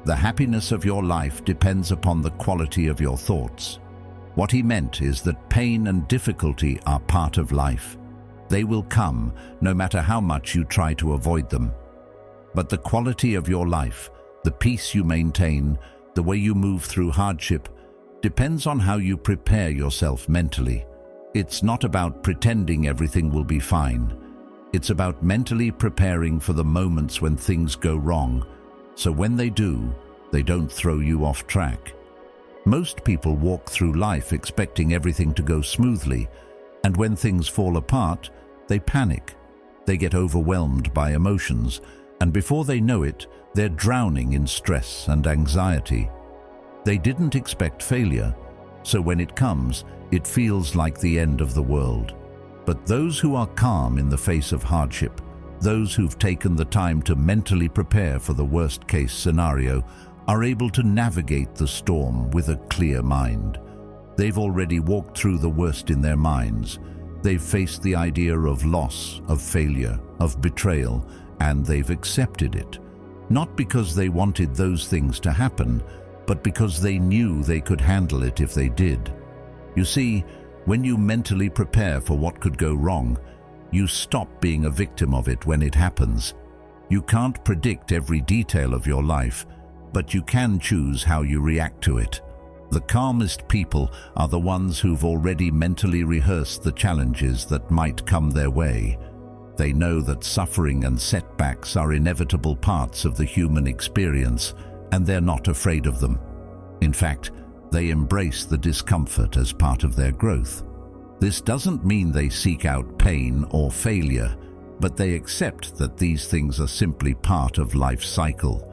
"The happiness of your life depends upon the quality of your thoughts." What he meant is that pain and difficulty are part of life. They will come, no matter how much you try to avoid them. But the quality of your life, the peace you maintain, the way you move through hardship, depends on how you prepare yourself mentally. It's not about pretending everything will be fine. It's about mentally preparing for the moments when things go wrong, so when they do, they don't throw you off track. Most people walk through life expecting everything to go smoothly, and when things fall apart, they panic. They get overwhelmed by emotions, and before they know it, they're drowning in stress and anxiety. They didn't expect failure, so when it comes, it feels like the end of the world. But those who are calm in the face of hardship, those who've taken the time to mentally prepare for the worst-case scenario, are able to navigate the storm with a clear mind. They've already walked through the worst in their minds. They've faced the idea of loss, of failure, of betrayal, and they've accepted it. Not because they wanted those things to happen, but because they knew they could handle it if they did. You see, when you mentally prepare for what could go wrong, You stop being a victim of it when it happens. You can't predict every detail of your life, but you can choose how you react to it. The calmest people are the ones who've already mentally rehearsed the challenges that might come their way. They know that suffering and setbacks are inevitable parts of the human experience, and they're not afraid of them. In fact, they embrace the discomfort as part of their growth. This doesn't mean they seek out pain or failure, but they accept that these things are simply part of life's cycle.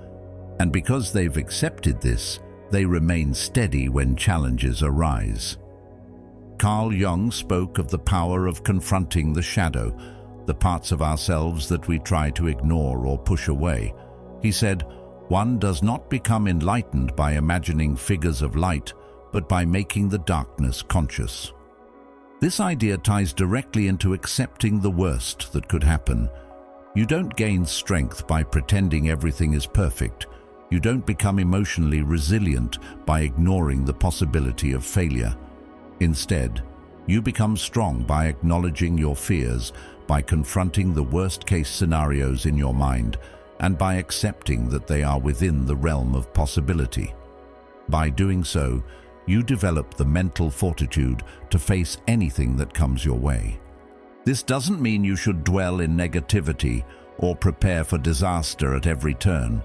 And because they've accepted this, they remain steady when challenges arise. Carl Jung spoke of the power of confronting the shadow, the parts of ourselves that we try to ignore or push away. He said, "One does not become enlightened by imagining figures of light, but by making the darkness conscious." This idea ties directly into accepting the worst that could happen. You don't gain strength by pretending everything is perfect. You don't become emotionally resilient by ignoring the possibility of failure. Instead, you become strong by acknowledging your fears, by confronting the worst-case scenarios in your mind, and by accepting that they are within the realm of possibility. By doing so, you develop the mental fortitude to face anything that comes your way. This doesn't mean you should dwell in negativity or prepare for disaster at every turn.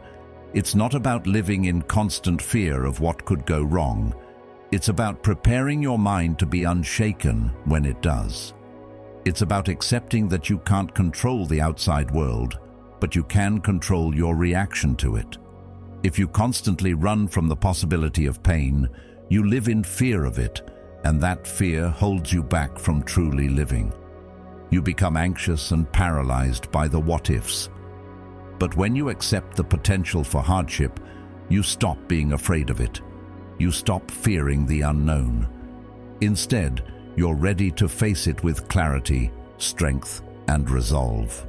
It's not about living in constant fear of what could go wrong. It's about preparing your mind to be unshaken when it does. It's about accepting that you can't control the outside world, but you can control your reaction to it. If you constantly run from the possibility of pain, you live in fear of it, and that fear holds you back from truly living. You become anxious and paralyzed by the what-ifs. But when you accept the potential for hardship, you stop being afraid of it. You stop fearing the unknown. Instead, you're ready to face it with clarity, strength, and resolve.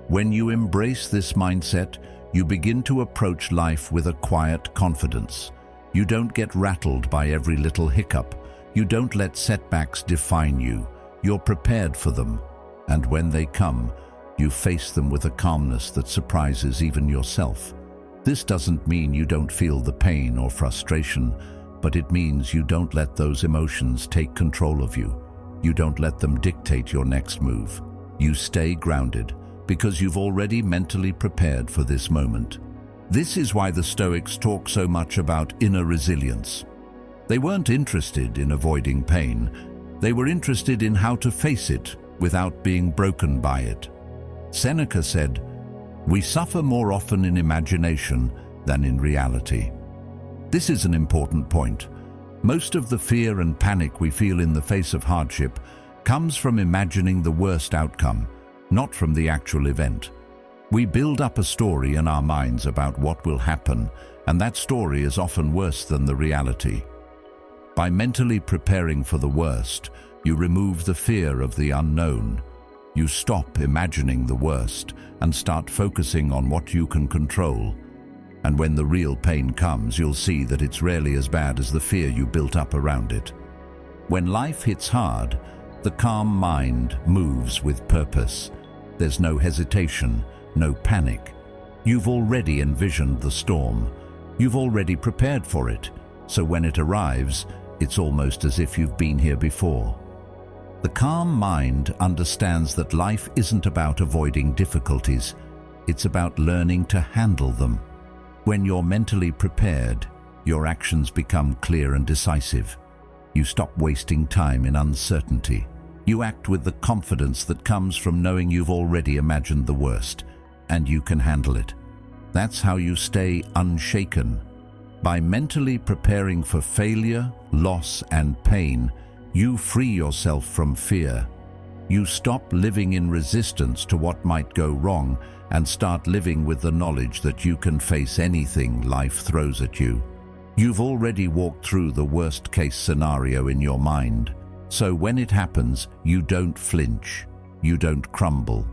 When you embrace this mindset, you begin to approach life with a quiet confidence. You don't get rattled by every little hiccup. You don't let setbacks define you. You're prepared for them. And when they come, you face them with a calmness that surprises even yourself. This doesn't mean you don't feel the pain or frustration, but it means you don't let those emotions take control of you. You don't let them dictate your next move. You stay grounded because you've already mentally prepared for this moment. This is why the Stoics talk so much about inner resilience. They weren't interested in avoiding pain. They were interested in how to face it without being broken by it. Seneca said, "We suffer more often in imagination than in reality." This is an important point. Most of the fear and panic we feel in the face of hardship comes from imagining the worst outcome, not from the actual event. We build up a story in our minds about what will happen, and that story is often worse than the reality. By mentally preparing for the worst, you remove the fear of the unknown. You stop imagining the worst and start focusing on what you can control. And when the real pain comes, you'll see that it's rarely as bad as the fear you built up around it. When life hits hard, the calm mind moves with purpose. There's no hesitation, no panic. You've already envisioned the storm. You've already prepared for it. So when it arrives, it's almost as if you've been here before. The calm mind understands that life isn't about avoiding difficulties. It's about learning to handle them. When you're mentally prepared, your actions become clear and decisive. You stop wasting time in uncertainty. You act with the confidence that comes from knowing you've already imagined the worst, and you can handle it. That's how you stay unshaken. By mentally preparing for failure, loss, and pain, you free yourself from fear. You stop living in resistance to what might go wrong and start living with the knowledge that you can face anything life throws at you. You've already walked through the worst-case scenario in your mind, so when it happens, you don't flinch, you don't crumble.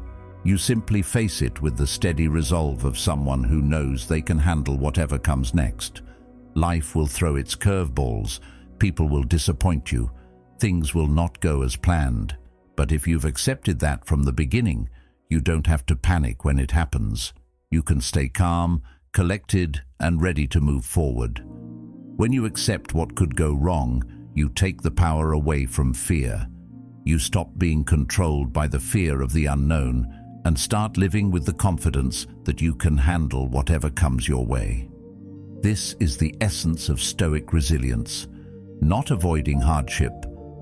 You simply face it with the steady resolve of someone who knows they can handle whatever comes next. Life will throw its curveballs, people will disappoint you, things will not go as planned, But if you've accepted that from the beginning, you don't have to panic when it happens. You can stay calm, collected, and ready to move forward. When you accept what could go wrong, you take the power away from fear. You stop being controlled by the fear of the unknown and start living with the confidence that you can handle whatever comes your way. This is the essence of Stoic resilience, not avoiding hardship,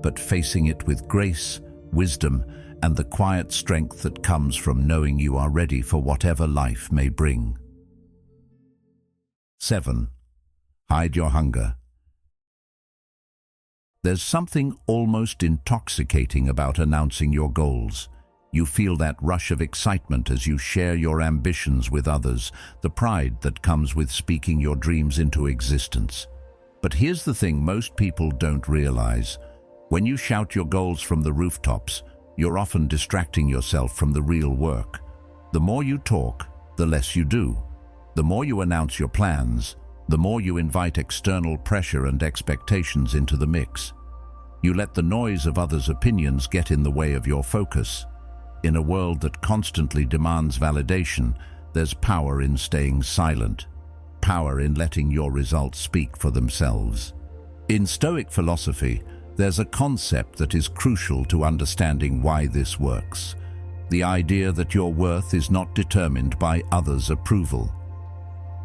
but facing it with grace, wisdom, and the quiet strength that comes from knowing you are ready for whatever life may bring. 7. Hide your hunger. There's something almost intoxicating about announcing your goals. You feel that rush of excitement as you share your ambitions with others, the pride that comes with speaking your dreams into existence. But here's the thing most people don't realize. When you shout your goals from the rooftops, you're often distracting yourself from the real work. The more you talk, the less you do. The more you announce your plans, the more you invite external pressure and expectations into the mix. You let the noise of others' opinions get in the way of your focus. In a world that constantly demands validation, there's power in staying silent, power in letting your results speak for themselves. In Stoic philosophy, there's a concept that is crucial to understanding why this works. The idea that your worth is not determined by others' approval.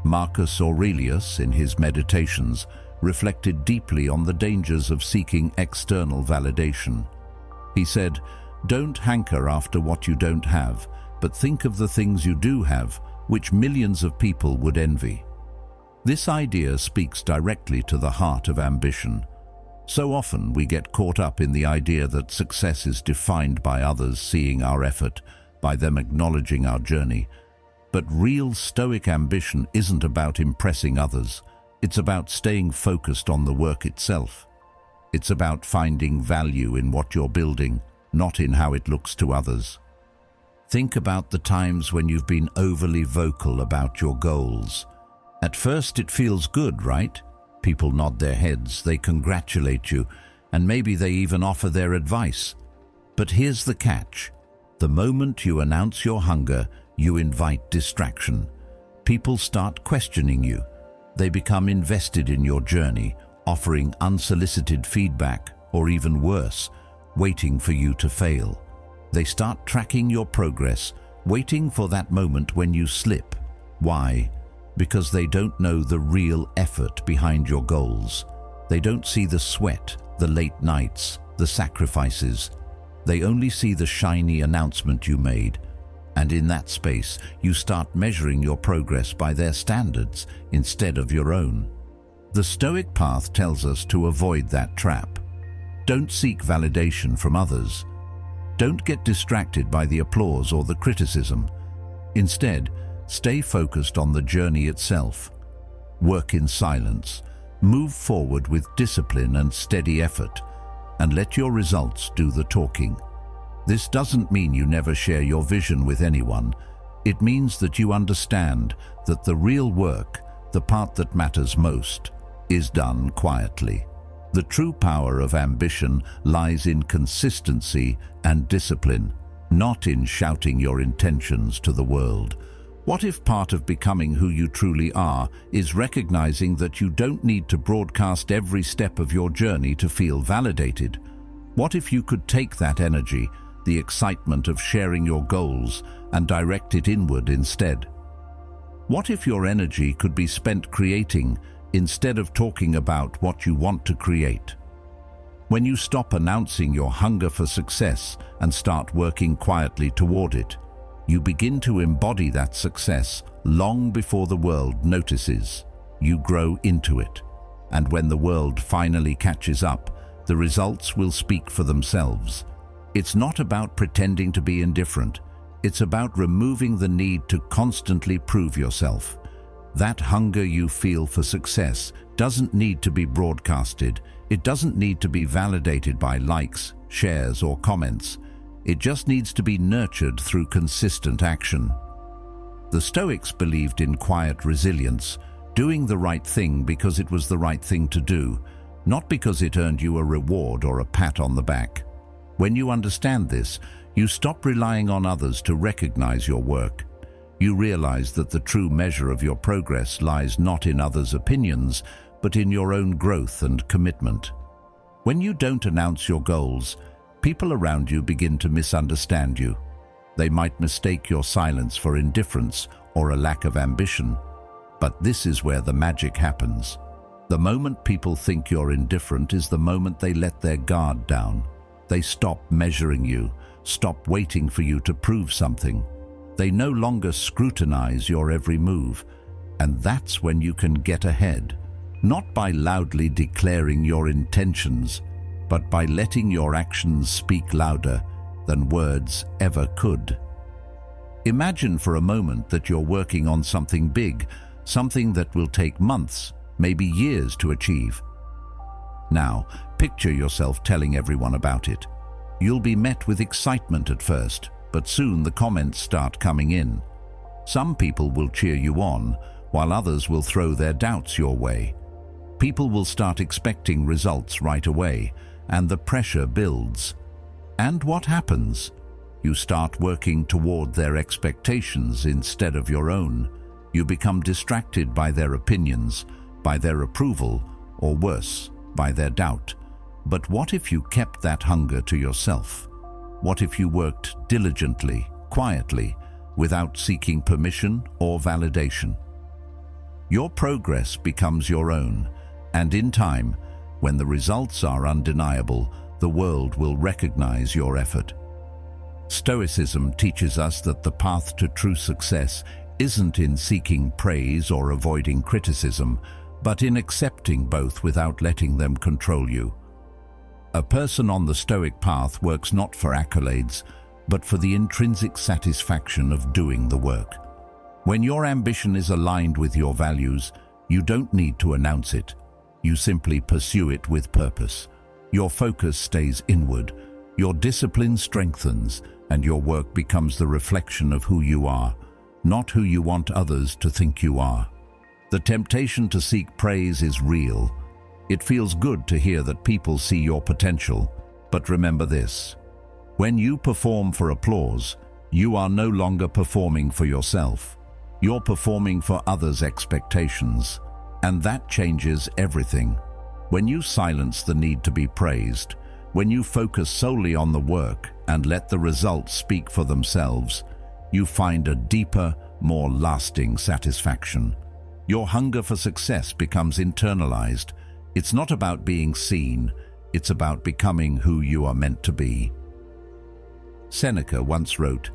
Marcus Aurelius, in his Meditations, reflected deeply on the dangers of seeking external validation. He said, "Don't hanker after what you don't have, but think of the things you do have, which millions of people would envy." This idea speaks directly to the heart of ambition. So often we get caught up in the idea that success is defined by others seeing our effort, by them acknowledging our journey. But real Stoic ambition isn't about impressing others. It's about staying focused on the work itself. It's about finding value in what you're building, not in how it looks to others. Think about the times when you've been overly vocal about your goals. At first it feels good, right? People nod their heads, they congratulate you, and maybe they even offer their advice. But here's the catch. The moment you announce your hunger, you invite distraction. People start questioning you. They become invested in your journey, offering unsolicited feedback, or even worse, waiting for you to fail. They start tracking your progress, waiting for that moment when you slip. Why? Because they don't know the real effort behind your goals. They don't see the sweat, the late nights, the sacrifices. They only see the shiny announcement you made. And in that space, you start measuring your progress by their standards instead of your own. The Stoic path tells us to avoid that trap. Don't seek validation from others. Don't get distracted by the applause or the criticism. Instead, stay focused on the journey itself. Work in silence. Move forward with discipline and steady effort, and let your results do the talking. This doesn't mean you never share your vision with anyone. It means that you understand that the real work, the part that matters most, is done quietly. The true power of ambition lies in consistency and discipline, not in shouting your intentions to the world. What if part of becoming who you truly are is recognizing that you don't need to broadcast every step of your journey to feel validated? What if you could take that energy, the excitement of sharing your goals, and direct it inward instead? What if your energy could be spent creating instead of talking about what you want to create? When you stop announcing your hunger for success and start working quietly toward it, you begin to embody that success long before the world notices. You grow into it. And when the world finally catches up, the results will speak for themselves. It's not about pretending to be indifferent. It's about removing the need to constantly prove yourself. That hunger you feel for success doesn't need to be broadcasted. It doesn't need to be validated by likes, shares, or comments. It just needs to be nurtured through consistent action. The Stoics believed in quiet resilience, doing the right thing because it was the right thing to do, not because it earned you a reward or a pat on the back. When you understand this, you stop relying on others to recognize your work. You realize that the true measure of your progress lies not in others' opinions, but in your own growth and commitment. When you don't announce your goals, people around you begin to misunderstand you. They might mistake your silence for indifference or a lack of ambition. But this is where the magic happens. The moment people think you're indifferent is the moment they let their guard down. They stop measuring you, stop waiting for you to prove something. They no longer scrutinize your every move. And that's when you can get ahead. Not by loudly declaring your intentions, but by letting your actions speak louder than words ever could. Imagine for a moment that you're working on something big, something that will take months, maybe years to achieve. Now, picture yourself telling everyone about it. You'll be met with excitement at first, but soon the comments start coming in. Some people will cheer you on, while others will throw their doubts your way. People will start expecting results right away, and the pressure builds. And what happens? You start working toward their expectations instead of your own. You become distracted by their opinions, by their approval, or worse, by their doubt. But what if you kept that hunger to yourself? What if you worked diligently, quietly, without seeking permission or validation? Your progress becomes your own, and in time, when the results are undeniable, the world will recognize your effort. Stoicism teaches us that the path to true success isn't in seeking praise or avoiding criticism, but in accepting both without letting them control you. A person on the Stoic path works not for accolades, but for the intrinsic satisfaction of doing the work. When your ambition is aligned with your values, you don't need to announce it. You simply pursue it with purpose. Your focus stays inward, your discipline strengthens, and your work becomes the reflection of who you are, not who you want others to think you are. The temptation to seek praise is real. It feels good to hear that people see your potential, but remember this: when you perform for applause, you are no longer performing for yourself. You're performing for others' expectations, and that changes everything. When you silence the need to be praised, when you focus solely on the work and let the results speak for themselves, you find a deeper, more lasting satisfaction. Your hunger for success becomes internalized. It's not about being seen, it's about becoming who you are meant to be. Seneca once wrote,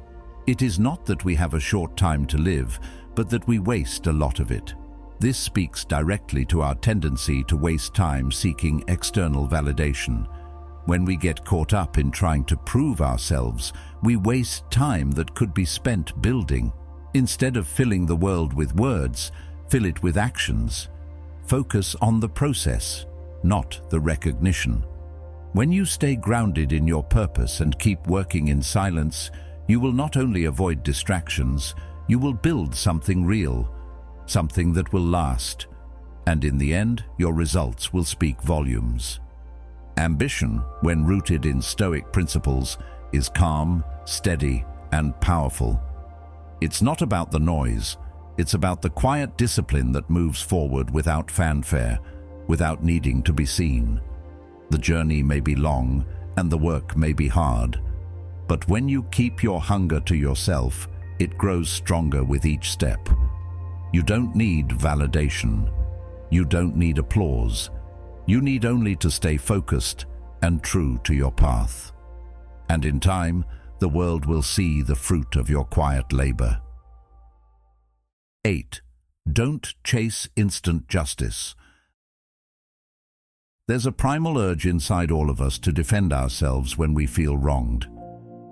"It is not that we have a short time to live, but that we waste a lot of it." This speaks directly to our tendency to waste time seeking external validation. When we get caught up in trying to prove ourselves, we waste time that could be spent building. Instead of filling the world with words, fill it with actions. Focus on the process, not the recognition. When you stay grounded in your purpose and keep working in silence, you will not only avoid distractions, you will build something real, something that will last, and in the end, your results will speak volumes. Ambition, when rooted in Stoic principles, is calm, steady, and powerful. It's not about the noise, it's about the quiet discipline that moves forward without fanfare, without needing to be seen. The journey may be long, and the work may be hard, but when you keep your hunger to yourself, it grows stronger with each step. You don't need validation. You don't need applause. You need only to stay focused and true to your path. And in time, the world will see the fruit of your quiet labor. 8. Don't chase instant justice. There's a primal urge inside all of us to defend ourselves when we feel wronged.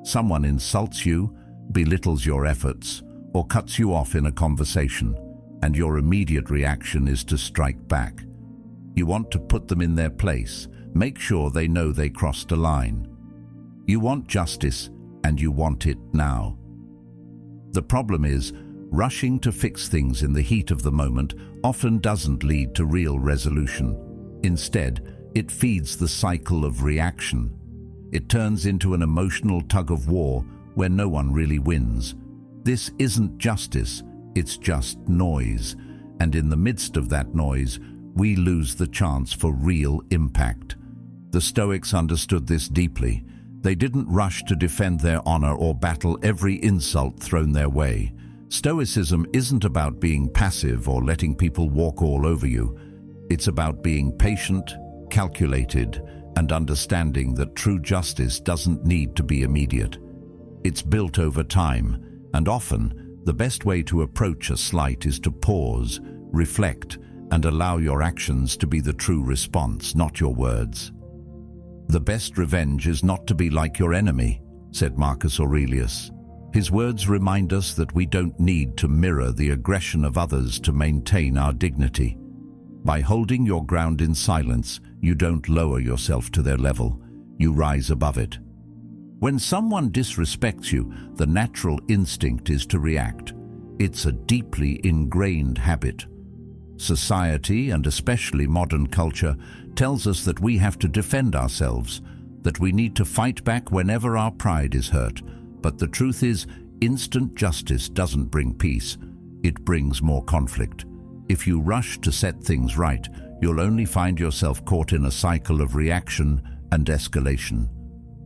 Someone insults you, belittles your efforts, or cuts you off in a conversation, and your immediate reaction is to strike back. You want to put them in their place, make sure they know they crossed a line. You want justice, and you want it now. The problem is, rushing to fix things in the heat of the moment often doesn't lead to real resolution. Instead, it feeds the cycle of reaction. It turns into an emotional tug-of-war where no one really wins. This isn't justice, it's just noise. And in the midst of that noise, we lose the chance for real impact. The Stoics understood this deeply. They didn't rush to defend their honor or battle every insult thrown their way. Stoicism isn't about being passive or letting people walk all over you. It's about being patient, calculated, and understanding that true justice doesn't need to be immediate. It's built over time, and often the best way to approach a slight is to pause, reflect, and allow your actions to be the true response, not your words. "The best revenge is not to be like your enemy," said Marcus Aurelius. His words remind us that we don't need to mirror the aggression of others to maintain our dignity. By holding your ground in silence, you don't lower yourself to their level, you rise above it. When someone disrespects you, the natural instinct is to react. It's a deeply ingrained habit. Society, and especially modern culture, tells us that we have to defend ourselves, that we need to fight back whenever our pride is hurt. But the truth is, instant justice doesn't bring peace. It brings more conflict. If you rush to set things right, you'll only find yourself caught in a cycle of reaction and escalation.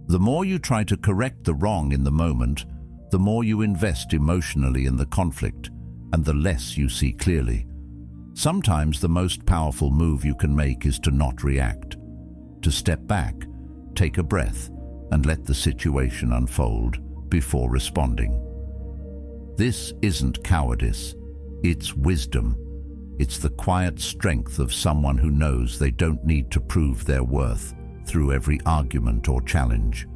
The more you try to correct the wrong in the moment, the more you invest emotionally in the conflict, and the less you see clearly. Sometimes the most powerful move you can make is to not react, to step back, take a breath, and let the situation unfold before responding. This isn't cowardice, it's wisdom. It's the quiet strength of someone who knows they don't need to prove their worth through every argument or challenge.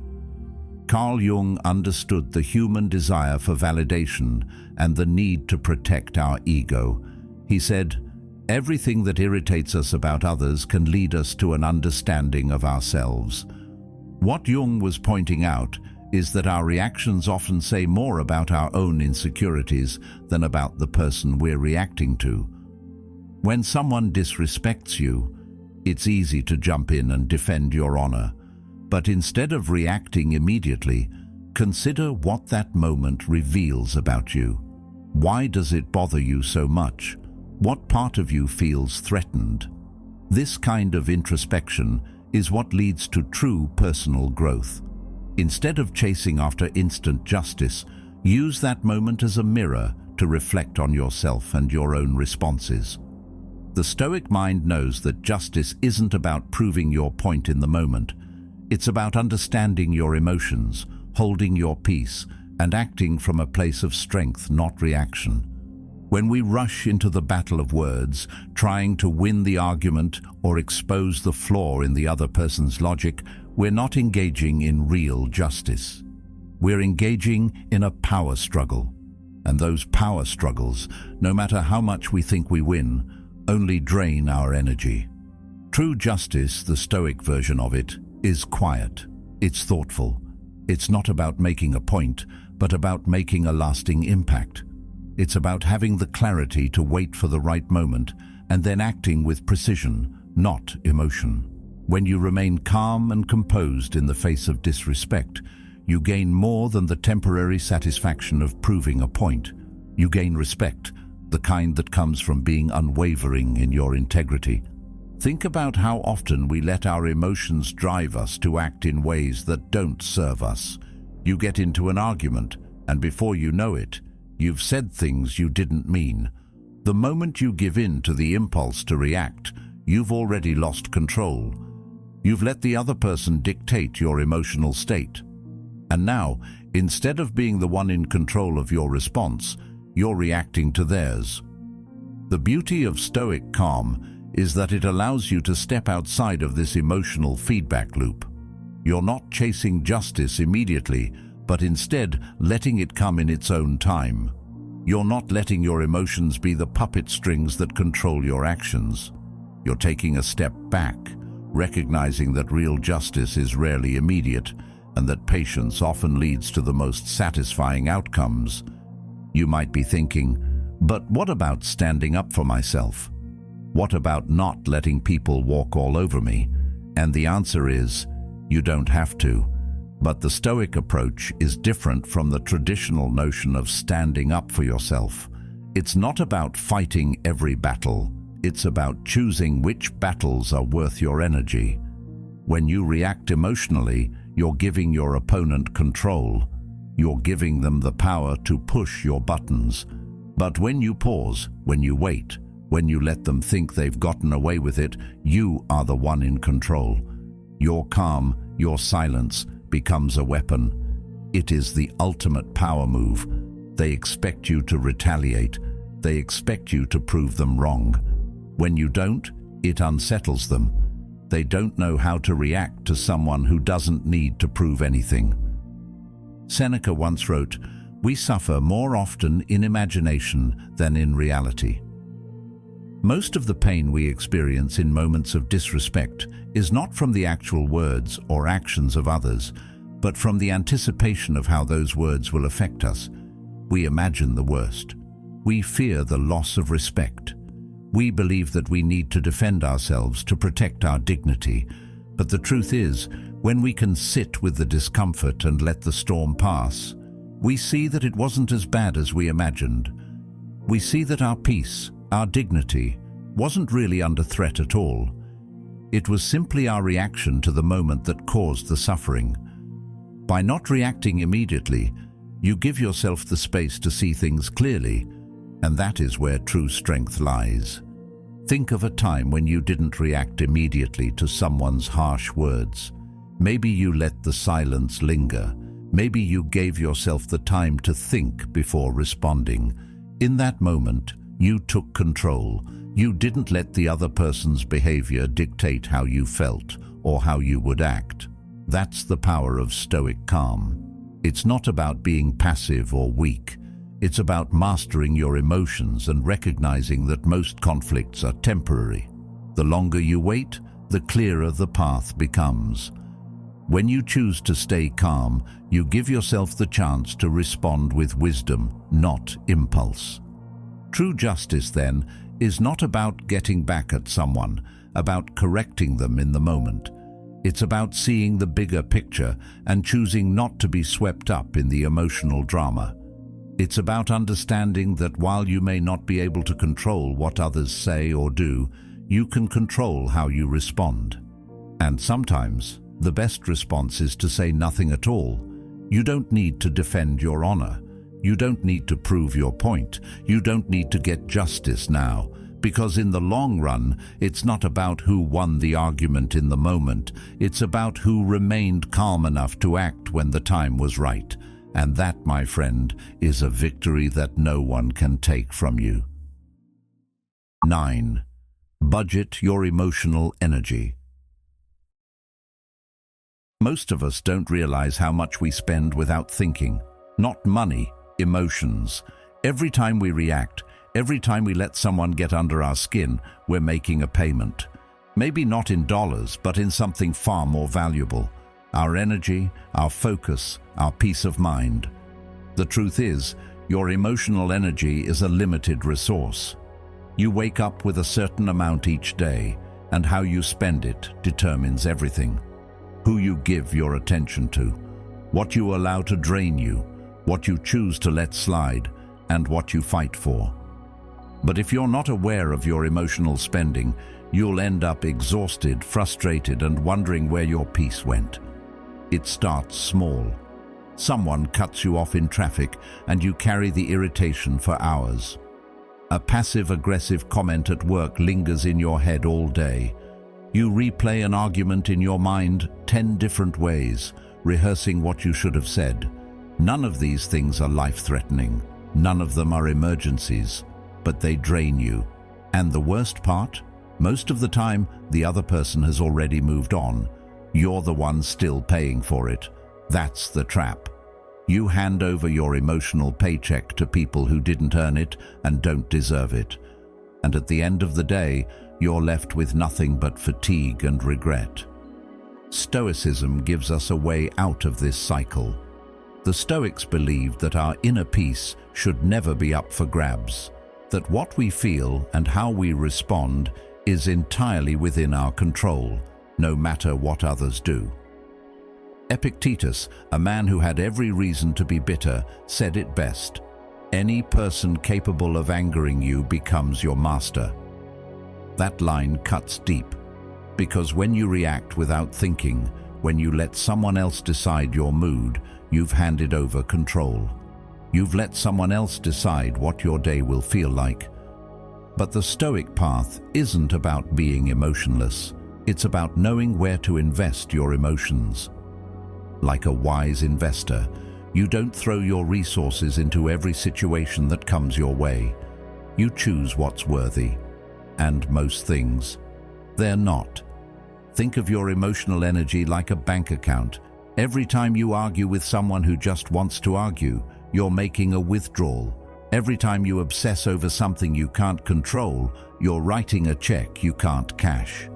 Carl Jung understood the human desire for validation and the need to protect our ego. He said, "Everything that irritates us about others can lead us to an understanding of ourselves." What Jung was pointing out is that our reactions often say more about our own insecurities than about the person we're reacting to. When someone disrespects you, it's easy to jump in and defend your honor. But instead of reacting immediately, consider what that moment reveals about you. Why does it bother you so much? What part of you feels threatened? This kind of introspection is what leads to true personal growth. Instead of chasing after instant justice, use that moment as a mirror to reflect on yourself and your own responses. The Stoic mind knows that justice isn't about proving your point in the moment. It's about understanding your emotions, holding your peace, and acting from a place of strength, not reaction. When we rush into the battle of words, trying to win the argument or expose the flaw in the other person's logic, we're not engaging in real justice. We're engaging in a power struggle. And those power struggles, no matter how much we think we win, only drain our energy. True justice, the Stoic version of it, is quiet. It's thoughtful. It's not about making a point, but about making a lasting impact. It's about having the clarity to wait for the right moment and then acting with precision, not emotion. When you remain calm and composed in the face of disrespect, you gain more than the temporary satisfaction of proving a point. You gain respect, the kind that comes from being unwavering in your integrity. Think about how often we let our emotions drive us to act in ways that don't serve us. You get into an argument, and before you know it, you've said things you didn't mean. The moment you give in to the impulse to react, you've already lost control. You've let the other person dictate your emotional state. And now, instead of being the one in control of your response, you're reacting to theirs. The beauty of Stoic calm is that it allows you to step outside of this emotional feedback loop. You're not chasing justice immediately, but instead letting it come in its own time. You're not letting your emotions be the puppet strings that control your actions. You're taking a step back, recognizing that real justice is rarely immediate and that patience often leads to the most satisfying outcomes. You might be thinking, but what about standing up for myself? What about not letting people walk all over me? And the answer is, you don't have to. But the Stoic approach is different from the traditional notion of standing up for yourself. It's not about fighting every battle. It's about choosing which battles are worth your energy. When you react emotionally, you're giving your opponent control. You're giving them the power to push your buttons. But when you pause, when you wait, when you let them think they've gotten away with it, you are the one in control. Your calm, your silence, becomes a weapon. It is the ultimate power move. They expect you to retaliate. They expect you to prove them wrong. When you don't, it unsettles them. They don't know how to react to someone who doesn't need to prove anything. Seneca once wrote, "We suffer more often in imagination than in reality." Most of the pain we experience in moments of disrespect is not from the actual words or actions of others, but from the anticipation of how those words will affect us. We imagine the worst. We fear the loss of respect. We believe that we need to defend ourselves to protect our dignity. But the truth is, when we can sit with the discomfort and let the storm pass, we see that it wasn't as bad as we imagined. We see that our peace, our dignity, wasn't really under threat at all. It was simply our reaction to the moment that caused the suffering. By not reacting immediately, you give yourself the space to see things clearly, and that is where true strength lies. Think of a time when you didn't react immediately to someone's harsh words. Maybe you let the silence linger. Maybe you gave yourself the time to think before responding. In that moment, you took control. You didn't let the other person's behavior dictate how you felt or how you would act. That's the power of Stoic calm. It's not about being passive or weak. It's about mastering your emotions and recognizing that most conflicts are temporary. The longer you wait, the clearer the path becomes. When you choose to stay calm, you give yourself the chance to respond with wisdom, not impulse. True justice, then, is not about getting back at someone, about correcting them in the moment. It's about seeing the bigger picture and choosing not to be swept up in the emotional drama. It's about understanding that while you may not be able to control what others say or do, you can control how you respond. And sometimes, the best response is to say nothing at all. You don't need to defend your honor. You don't need to prove your point. You don't need to get justice now, because in the long run, it's not about who won the argument in the moment. It's about who remained calm enough to act when the time was right. And that, my friend, is a victory that no one can take from you. 9. Budget your emotional energy. Most of us don't realize how much we spend without thinking. Not money, emotions. Every time we react, every time we let someone get under our skin, we're making a payment. Maybe not in dollars, but in something far more valuable. Our energy, our focus, our peace of mind. The truth is, your emotional energy is a limited resource. You wake up with a certain amount each day, and how you spend it determines everything. Who you give your attention to, what you allow to drain you, what you choose to let slide, and what you fight for. But if you're not aware of your emotional spending, you'll end up exhausted, frustrated, and wondering where your peace went. It starts small. Someone cuts you off in traffic, and you carry the irritation for hours. A passive-aggressive comment at work lingers in your head all day. You replay an argument in your mind 10 different ways, rehearsing what you should have said. None of these things are life-threatening. None of them are emergencies, but they drain you. And the worst part? Most of the time, the other person has already moved on. You're the one still paying for it. That's the trap. You hand over your emotional paycheck to people who didn't earn it and don't deserve it. And at the end of the day, you're left with nothing but fatigue and regret. Stoicism gives us a way out of this cycle. The Stoics believed that our inner peace should never be up for grabs, that what we feel and how we respond is entirely within our control, no matter what others do. Epictetus, a man who had every reason to be bitter, said it best: "Any person capable of angering you becomes your master." That line cuts deep, because when you react without thinking, when you let someone else decide your mood, you've handed over control. You've let someone else decide what your day will feel like. But the Stoic path isn't about being emotionless. It's about knowing where to invest your emotions. Like a wise investor, you don't throw your resources into every situation that comes your way. You choose what's worthy. And most things, they're not. Think of your emotional energy like a bank account. Every time you argue with someone who just wants to argue, you're making a withdrawal. Every time you obsess over something you can't control, you're writing a check you can't cash.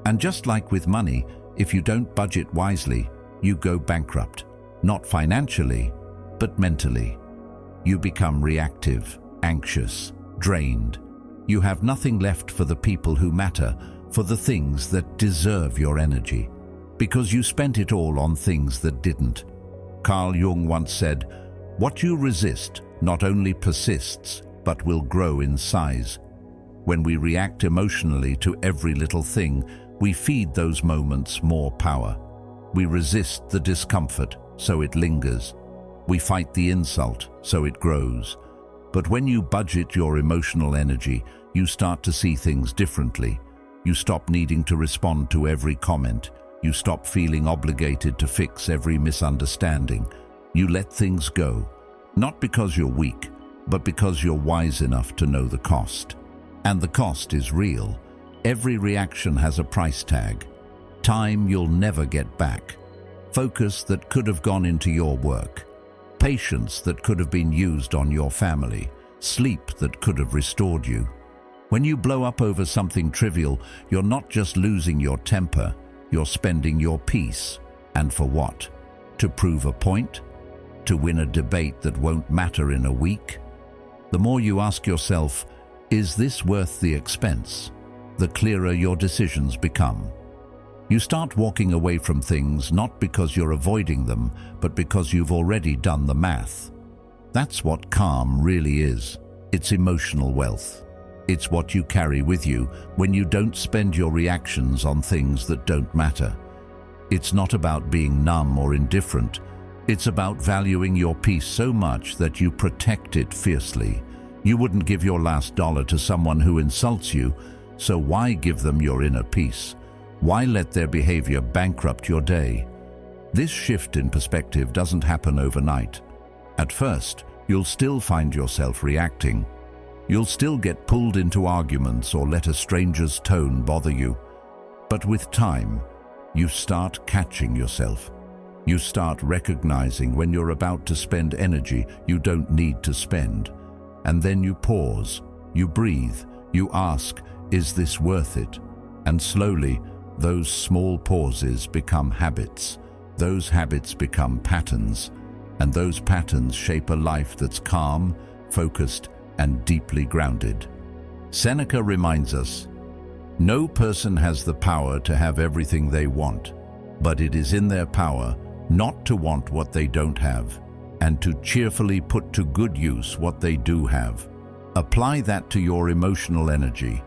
And just like with money, if you don't budget wisely, you go bankrupt. Not financially, but mentally. You become reactive, anxious, drained. You have nothing left for the people who matter, for the things that deserve your energy, because you spent it all on things that didn't. Carl Jung once said, "What you resist not only persists, but will grow in size." When we react emotionally to every little thing, we feed those moments more power. We resist the discomfort, so it lingers. We fight the insult, so it grows. But when you budget your emotional energy, you start to see things differently. You stop needing to respond to every comment. You stop feeling obligated to fix every misunderstanding. You let things go, not because you're weak, but because you're wise enough to know the cost. And the cost is real. Every reaction has a price tag. Time you'll never get back. Focus that could have gone into your work. Patience that could have been used on your family. Sleep that could have restored you. When you blow up over something trivial, you're not just losing your temper, you're spending your peace. And for what? To prove a point? To win a debate that won't matter in a week? The more you ask yourself, is this worth the expense? The clearer your decisions become. You start walking away from things not because you're avoiding them, but because you've already done the math. That's what calm really is. It's emotional wealth. It's what you carry with you when you don't spend your reactions on things that don't matter. It's not about being numb or indifferent. It's about valuing your peace so much that you protect it fiercely. You wouldn't give your last dollar to someone who insults you, so why give them your inner peace? Why let their behavior bankrupt your day? This shift in perspective doesn't happen overnight. At first, you'll still find yourself reacting. You'll still get pulled into arguments or let a stranger's tone bother you. But with time, you start catching yourself. You start recognizing when you're about to spend energy you don't need to spend. And then you pause, you breathe, you ask, is this worth it? And slowly, those small pauses become habits. Those habits become patterns. And those patterns shape a life that's calm, focused, and deeply grounded. Seneca reminds us, no person has the power to have everything they want, but it is in their power not to want what they don't have, and to cheerfully put to good use what they do have. Apply that to your emotional energy.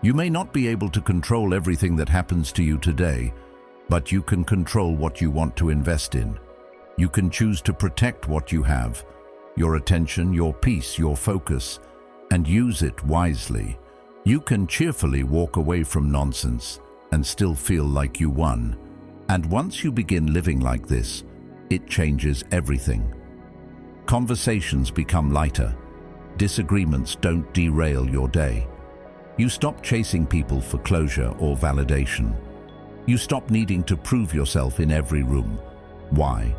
You may not be able to control everything that happens to you today, but you can control what you want to invest in. You can choose to protect what you have, your attention, your peace, your focus, and use it wisely. You can cheerfully walk away from nonsense and still feel like you won. And once you begin living like this, it changes everything. Conversations become lighter. Disagreements don't derail your day. You stop chasing people for closure or validation. You stop needing to prove yourself in every room. Why?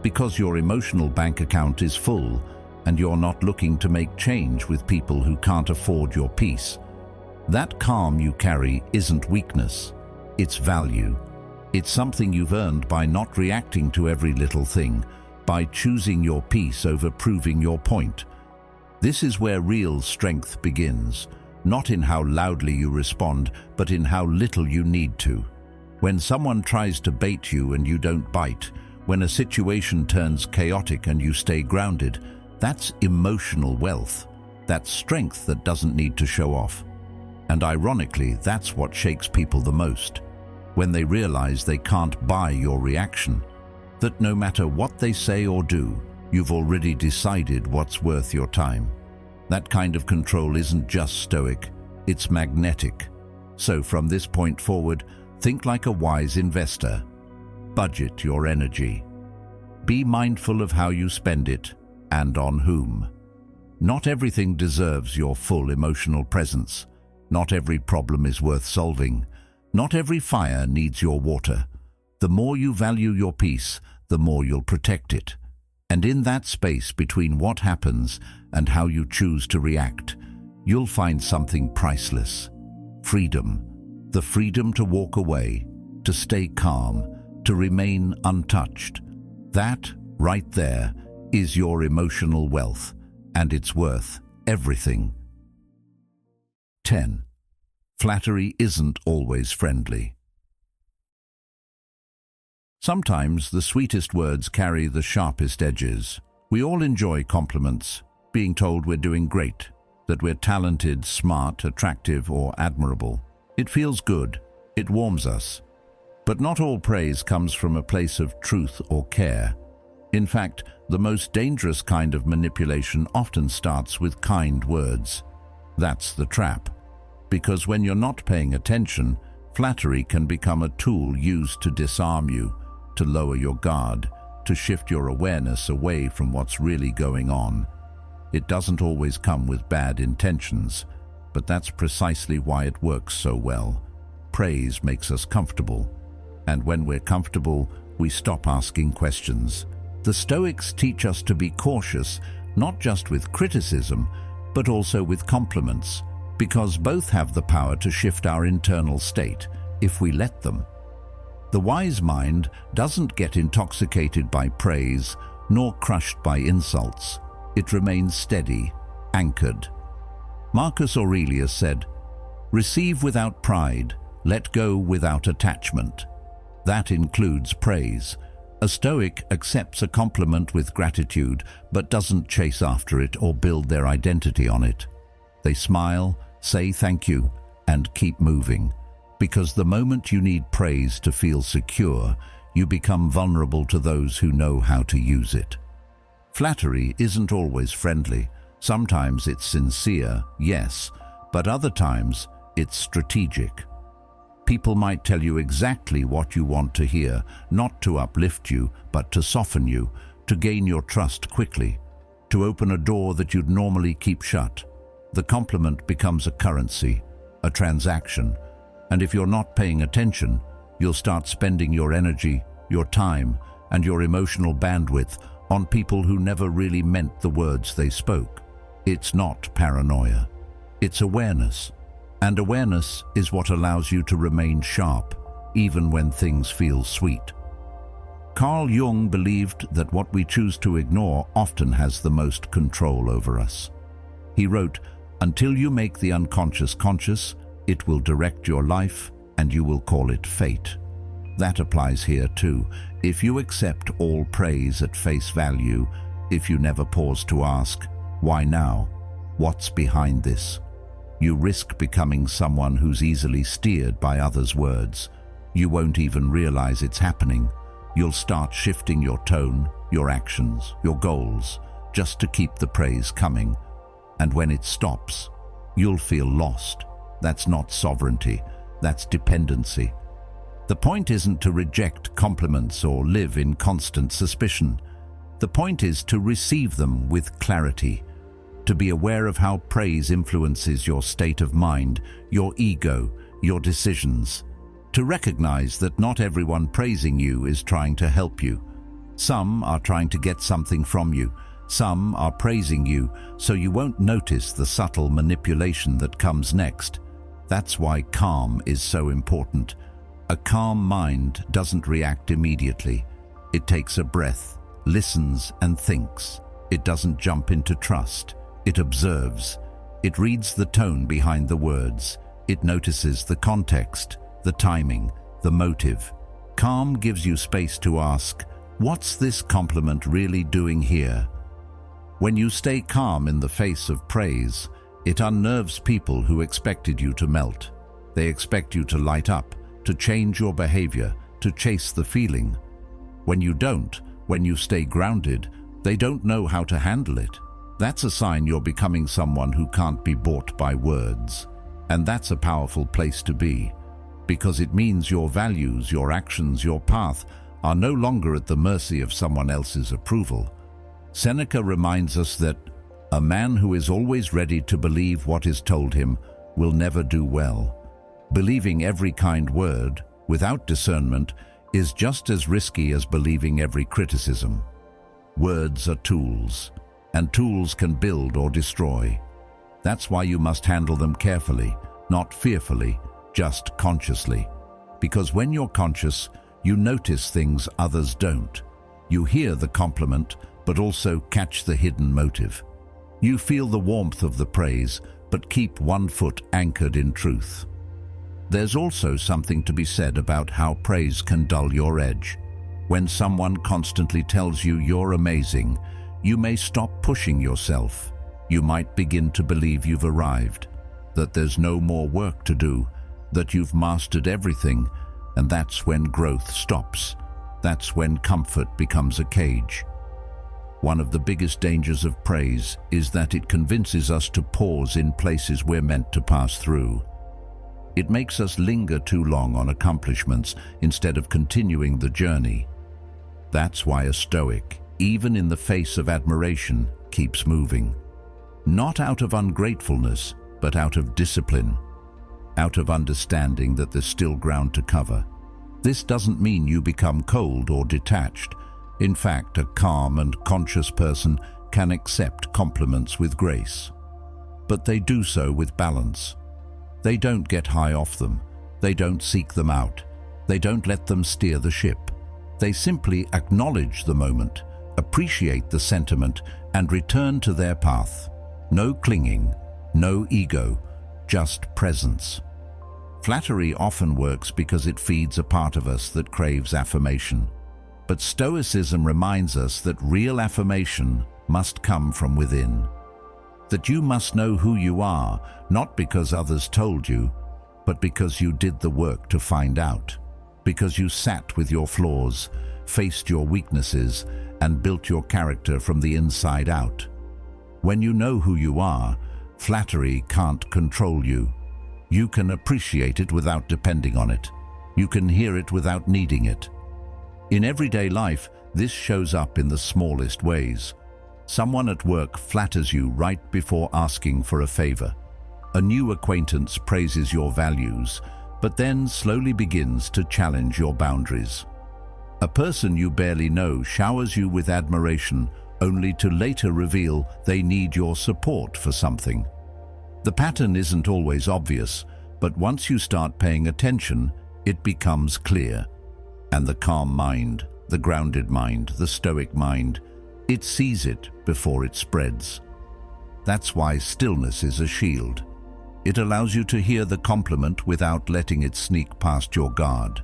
Because your emotional bank account is full and you're not looking to make change with people who can't afford your peace. That calm you carry isn't weakness, it's value. It's something you've earned by not reacting to every little thing, by choosing your peace over proving your point. This is where real strength begins, not in how loudly you respond, but in how little you need to. When someone tries to bait you and you don't bite, when a situation turns chaotic and you stay grounded, that's emotional wealth. That's strength that doesn't need to show off. And ironically, that's what shakes people the most. When they realize they can't buy your reaction, that no matter what they say or do, you've already decided what's worth your time. That kind of control isn't just stoic, it's magnetic. So from this point forward, think like a wise investor. Budget your energy. Be mindful of how you spend it and on whom. Not everything deserves your full emotional presence. Not every problem is worth solving. Not every fire needs your water. The more you value your peace, the more you'll protect it. And in that space between what happens and how you choose to react, you'll find something priceless. Freedom. The freedom to walk away, to stay calm, to remain untouched. That, right there, is your emotional wealth, and it's worth everything. 10. Flattery isn't always friendly. Sometimes the sweetest words carry the sharpest edges. We all enjoy compliments, being told we're doing great, that we're talented, smart, attractive, or admirable. It feels good. It warms us. But not all praise comes from a place of truth or care. In fact, the most dangerous kind of manipulation often starts with kind words. That's the trap. Because when you're not paying attention, flattery can become a tool used to disarm you, to lower your guard, to shift your awareness away from what's really going on. It doesn't always come with bad intentions, but that's precisely why it works so well. Praise makes us comfortable, and when we're comfortable, we stop asking questions. The Stoics teach us to be cautious, not just with criticism, but also with compliments, because both have the power to shift our internal state, if we let them. The wise mind doesn't get intoxicated by praise, nor crushed by insults. It remains steady, anchored. Marcus Aurelius said, "Receive without pride, let go without attachment." That includes praise. A Stoic accepts a compliment with gratitude, but doesn't chase after it or build their identity on it. They smile, say thank you, and keep moving. Because the moment you need praise to feel secure, you become vulnerable to those who know how to use it. Flattery isn't always friendly. Sometimes it's sincere, yes, but other times it's strategic. People might tell you exactly what you want to hear, not to uplift you, but to soften you, to gain your trust quickly, to open a door that you'd normally keep shut. The compliment becomes a currency, a transaction, and if you're not paying attention, you'll start spending your energy, your time, and your emotional bandwidth on people who never really meant the words they spoke. It's not paranoia. It's awareness. And awareness is what allows you to remain sharp, even when things feel sweet. Carl Jung believed that what we choose to ignore often has the most control over us. He wrote, "Until you make the unconscious conscious, it will direct your life and you will call it fate." That applies here too. If you accept all praise at face value, if you never pause to ask, why now? What's behind this? You risk becoming someone who's easily steered by others' words. You won't even realize it's happening. You'll start shifting your tone, your actions, your goals, just to keep the praise coming. And when it stops, you'll feel lost. That's not sovereignty, that's dependency. The point isn't to reject compliments or live in constant suspicion. The point is to receive them with clarity, to be aware of how praise influences your state of mind, your ego, your decisions, to recognize that not everyone praising you is trying to help you. Some are trying to get something from you. Some are praising you so you won't notice the subtle manipulation that comes next. That's why calm is so important. A calm mind doesn't react immediately. It takes a breath, listens and thinks. It doesn't jump into trust. It observes. It reads the tone behind the words. It notices the context, the timing, the motive. Calm gives you space to ask, what's this compliment really doing here? When you stay calm in the face of praise, it unnerves people who expected you to melt. They expect you to light up, to change your behavior, to chase the feeling. When you don't, when you stay grounded, they don't know how to handle it. That's a sign you're becoming someone who can't be bought by words. And that's a powerful place to be, because it means your values, your actions, your path are no longer at the mercy of someone else's approval. Seneca reminds us that a man who is always ready to believe what is told him will never do well. Believing every kind word, without discernment, is just as risky as believing every criticism. Words are tools, and tools can build or destroy. That's why you must handle them carefully, not fearfully, just consciously. Because when you're conscious, you notice things others don't. You hear the compliment, but also catch the hidden motive. You feel the warmth of the praise, but keep one foot anchored in truth. There's also something to be said about how praise can dull your edge. When someone constantly tells you you're amazing, you may stop pushing yourself. You might begin to believe you've arrived, that there's no more work to do, that you've mastered everything, and that's when growth stops. That's when comfort becomes a cage. One of the biggest dangers of praise is that it convinces us to pause in places we're meant to pass through. It makes us linger too long on accomplishments instead of continuing the journey. That's why a Stoic, even in the face of admiration, keeps moving. Not out of ungratefulness, but out of discipline, out of understanding that there's still ground to cover. This doesn't mean you become cold or detached. In fact, a calm and conscious person can accept compliments with grace. But they do so with balance. They don't get high off them. They don't seek them out. They don't let them steer the ship. They simply acknowledge the moment, appreciate the sentiment, and return to their path. No clinging, no ego, just presence. Flattery often works because it feeds a part of us that craves affirmation. But Stoicism reminds us that real affirmation must come from within. That you must know who you are, not because others told you, but because you did the work to find out. Because you sat with your flaws, faced your weaknesses, and built your character from the inside out. When you know who you are, flattery can't control you. You can appreciate it without depending on it. You can hear it without needing it. In everyday life, this shows up in the smallest ways. Someone at work flatters you right before asking for a favor. A new acquaintance praises your values, but then slowly begins to challenge your boundaries. A person you barely know showers you with admiration, only to later reveal they need your support for something. The pattern isn't always obvious, but once you start paying attention, it becomes clear. And the calm mind, the grounded mind, the stoic mind, it sees it before it spreads. That's why stillness is a shield. It allows you to hear the compliment without letting it sneak past your guard.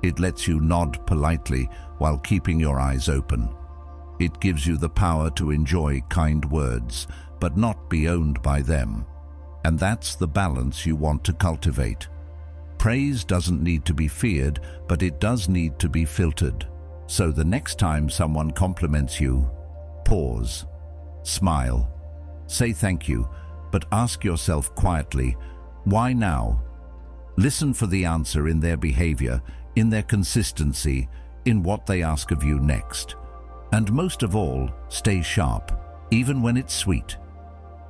It lets you nod politely while keeping your eyes open. It gives you the power to enjoy kind words, but not be owned by them. And that's the balance you want to cultivate. Praise doesn't need to be feared, but it does need to be filtered. So the next time someone compliments you, pause, smile, say thank you, but ask yourself quietly, why now? Listen for the answer in their behavior, in their consistency, in what they ask of you next. And most of all, stay sharp, even when it's sweet.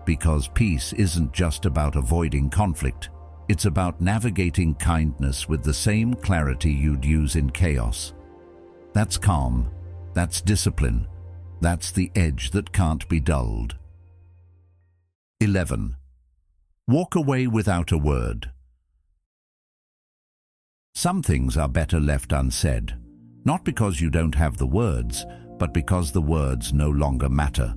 Because peace isn't just about avoiding conflict. It's about navigating kindness with the same clarity you'd use in chaos. That's calm. That's discipline. That's the edge that can't be dulled. 11. Walk away without a word. Some things are better left unsaid, not because you don't have the words, but because the words no longer matter.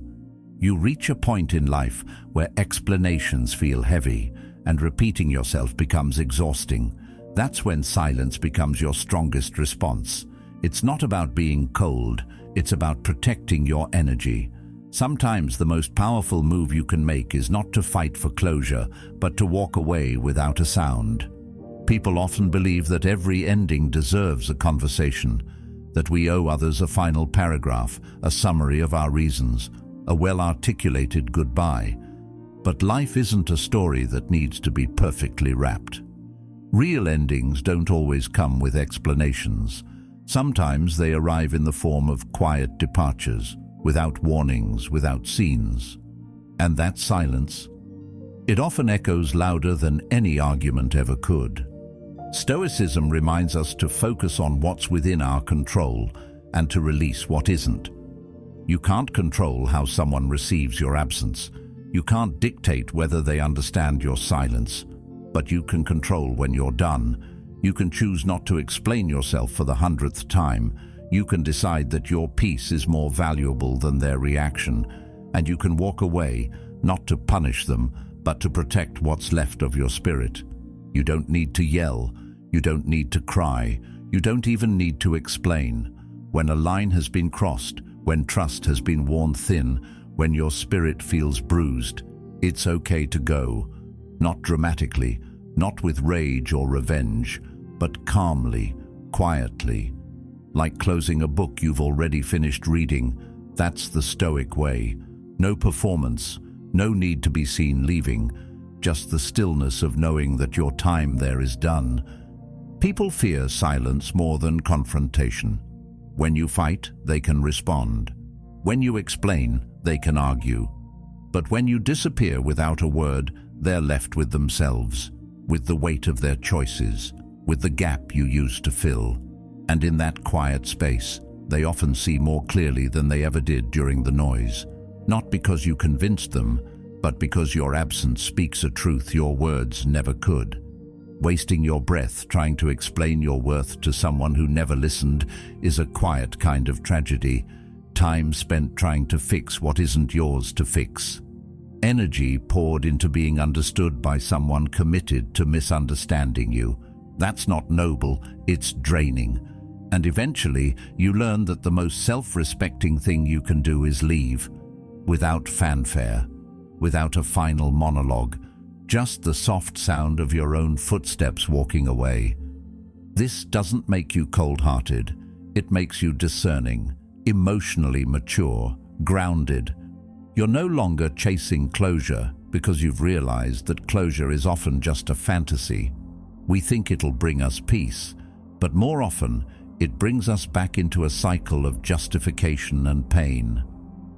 You reach a point in life where explanations feel heavy and repeating yourself becomes exhausting. That's when silence becomes your strongest response. It's not about being cold, it's about protecting your energy. Sometimes the most powerful move you can make is not to fight for closure, but to walk away without a sound. People often believe that every ending deserves a conversation, that we owe others a final paragraph, a summary of our reasons, a well-articulated goodbye. But life isn't a story that needs to be perfectly wrapped. Real endings don't always come with explanations. Sometimes they arrive in the form of quiet departures, without warnings, without scenes. And that silence, it often echoes louder than any argument ever could. Stoicism reminds us to focus on what's within our control and to release what isn't. You can't control how someone receives your absence. You can't dictate whether they understand your silence, but you can control when you're done. You can choose not to explain yourself for the 100th time. You can decide that your peace is more valuable than their reaction, and you can walk away, not to punish them, but to protect what's left of your spirit. You don't need to yell. You don't need to cry. You don't even need to explain. When a line has been crossed, when trust has been worn thin, when your spirit feels bruised, it's okay to go. Not dramatically, not with rage or revenge, but calmly, quietly. Like closing a book you've already finished reading. That's the Stoic way. No performance, no need to be seen leaving, just the stillness of knowing that your time there is done. People fear silence more than confrontation. When you fight, they can respond. When you explain, they can argue. But when you disappear without a word, they're left with themselves, with the weight of their choices, with the gap you used to fill. And in that quiet space, they often see more clearly than they ever did during the noise. Not because you convinced them, but because your absence speaks a truth your words never could. Wasting your breath trying to explain your worth to someone who never listened is a quiet kind of tragedy. Time spent trying to fix what isn't yours to fix. Energy poured into being understood by someone committed to misunderstanding you. That's not noble, it's draining. And eventually, you learn that the most self-respecting thing you can do is leave. Without fanfare, without a final monologue, just the soft sound of your own footsteps walking away. This doesn't make you cold-hearted. It makes you discerning, emotionally mature, grounded. You're no longer chasing closure because you've realized that closure is often just a fantasy. We think it'll bring us peace, but more often, it brings us back into a cycle of justification and pain.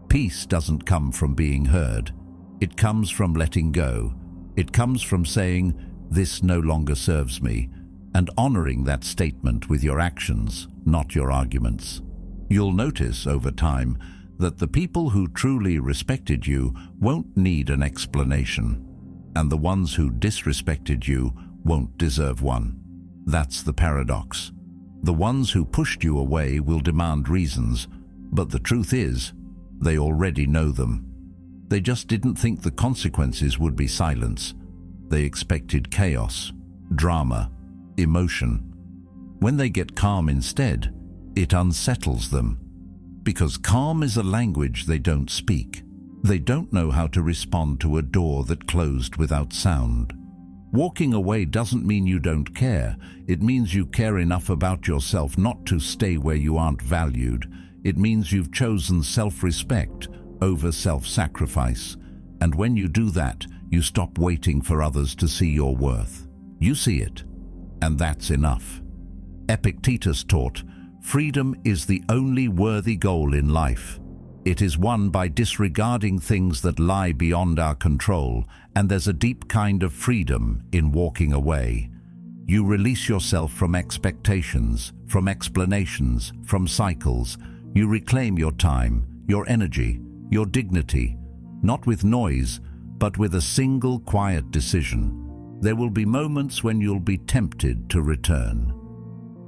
Peace doesn't come from being heard. It comes from letting go. It comes from saying, "This no longer serves me," and honoring that statement with your actions, not your arguments. You'll notice over time that the people who truly respected you won't need an explanation, and the ones who disrespected you won't deserve one. That's the paradox. The ones who pushed you away will demand reasons, but the truth is, they already know them. They just didn't think the consequences would be silence. They expected chaos, drama, emotion. When they get calm instead, it unsettles them. Because calm is a language they don't speak. They don't know how to respond to a door that closed without sound. Walking away doesn't mean you don't care. It means you care enough about yourself not to stay where you aren't valued. It means you've chosen self-respect over self-sacrifice. And when you do that, you stop waiting for others to see your worth. You see it, and that's enough. Epictetus taught, "Freedom is the only worthy goal in life. It is won by disregarding things that lie beyond our control, and there's a deep kind of freedom in walking away. You release yourself from expectations, from explanations, from cycles. You reclaim your time, your energy, your dignity, not with noise, but with a single quiet decision. There will be moments when you'll be tempted to return,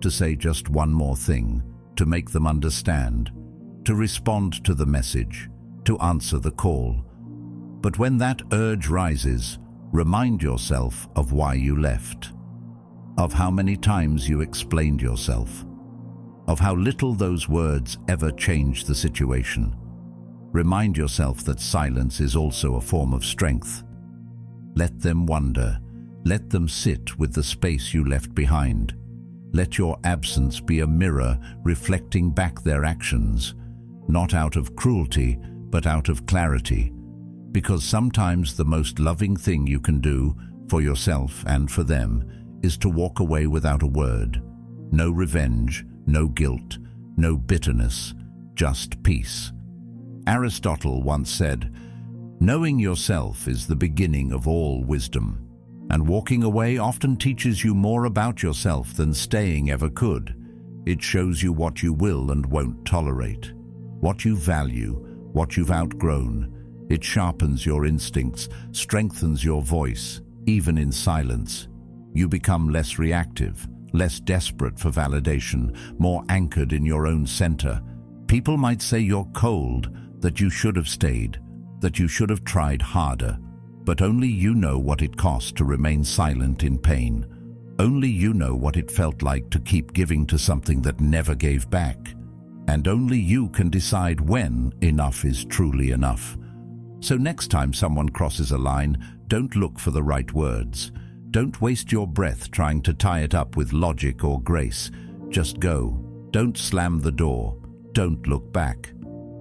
to say just one more thing, to make them understand, to respond to the message, to answer the call. But when that urge rises, remind yourself of why you left. of how many times you explained yourself, of how little those words ever changed the situation. Remind yourself that silence is also a form of strength. Let them wonder. Let them sit with the space you left behind. Let your absence be a mirror reflecting back their actions, not out of cruelty, but out of clarity. Because sometimes the most loving thing you can do, for yourself and for them, is to walk away without a word. No revenge, no guilt, no bitterness, just peace. Aristotle once said, "Knowing yourself is the beginning of all wisdom." And walking away often teaches you more about yourself than staying ever could. It shows you what you will and won't tolerate, what you value, what you've outgrown. It sharpens your instincts, strengthens your voice, even in silence. You become less reactive, less desperate for validation, more anchored in your own center. People might say you're cold, that you should have stayed, that you should have tried harder. But only you know what it cost to remain silent in pain. Only you know what it felt like to keep giving to something that never gave back. And only you can decide when enough is truly enough. So next time someone crosses a line, don't look for the right words. Don't waste your breath trying to tie it up with logic or grace. Just go. Don't slam the door. Don't look back.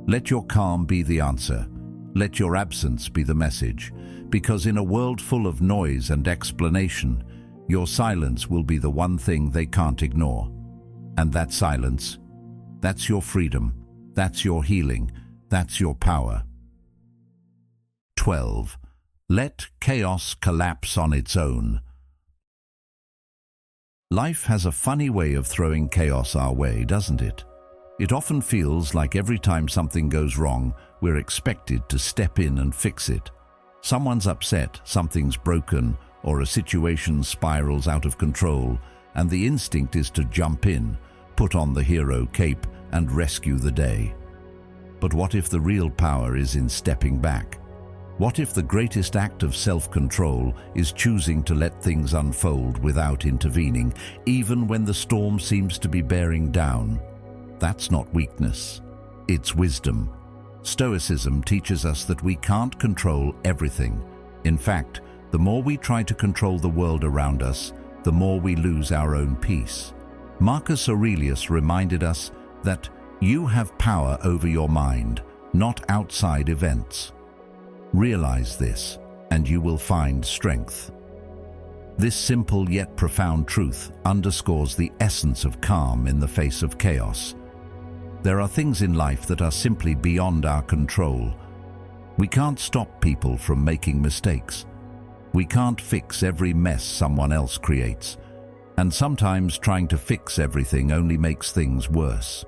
Let your calm be the answer. Let your absence be the message. Because in a world full of noise and explanation, your silence will be the one thing they can't ignore. And that silence, that's your freedom, that's your healing, that's your power. 12. Let chaos collapse on its own. Life has a funny way of throwing chaos our way, doesn't it? It often feels like every time something goes wrong, we're expected to step in and fix it. Someone's upset, something's broken, or a situation spirals out of control, and the instinct is to jump in, put on the hero cape, and rescue the day. But what if the real power is in stepping back? What if the greatest act of self-control is choosing to let things unfold without intervening, even when the storm seems to be bearing down? That's not weakness, it's wisdom. Stoicism teaches us that we can't control everything. In fact, the more we try to control the world around us, the more we lose our own peace. Marcus Aurelius reminded us that you have power over your mind, not outside events. Realize this, and you will find strength. This simple yet profound truth underscores the essence of calm in the face of chaos. There are things in life that are simply beyond our control. We can't stop people from making mistakes. We can't fix every mess someone else creates. And sometimes trying to fix everything only makes things worse.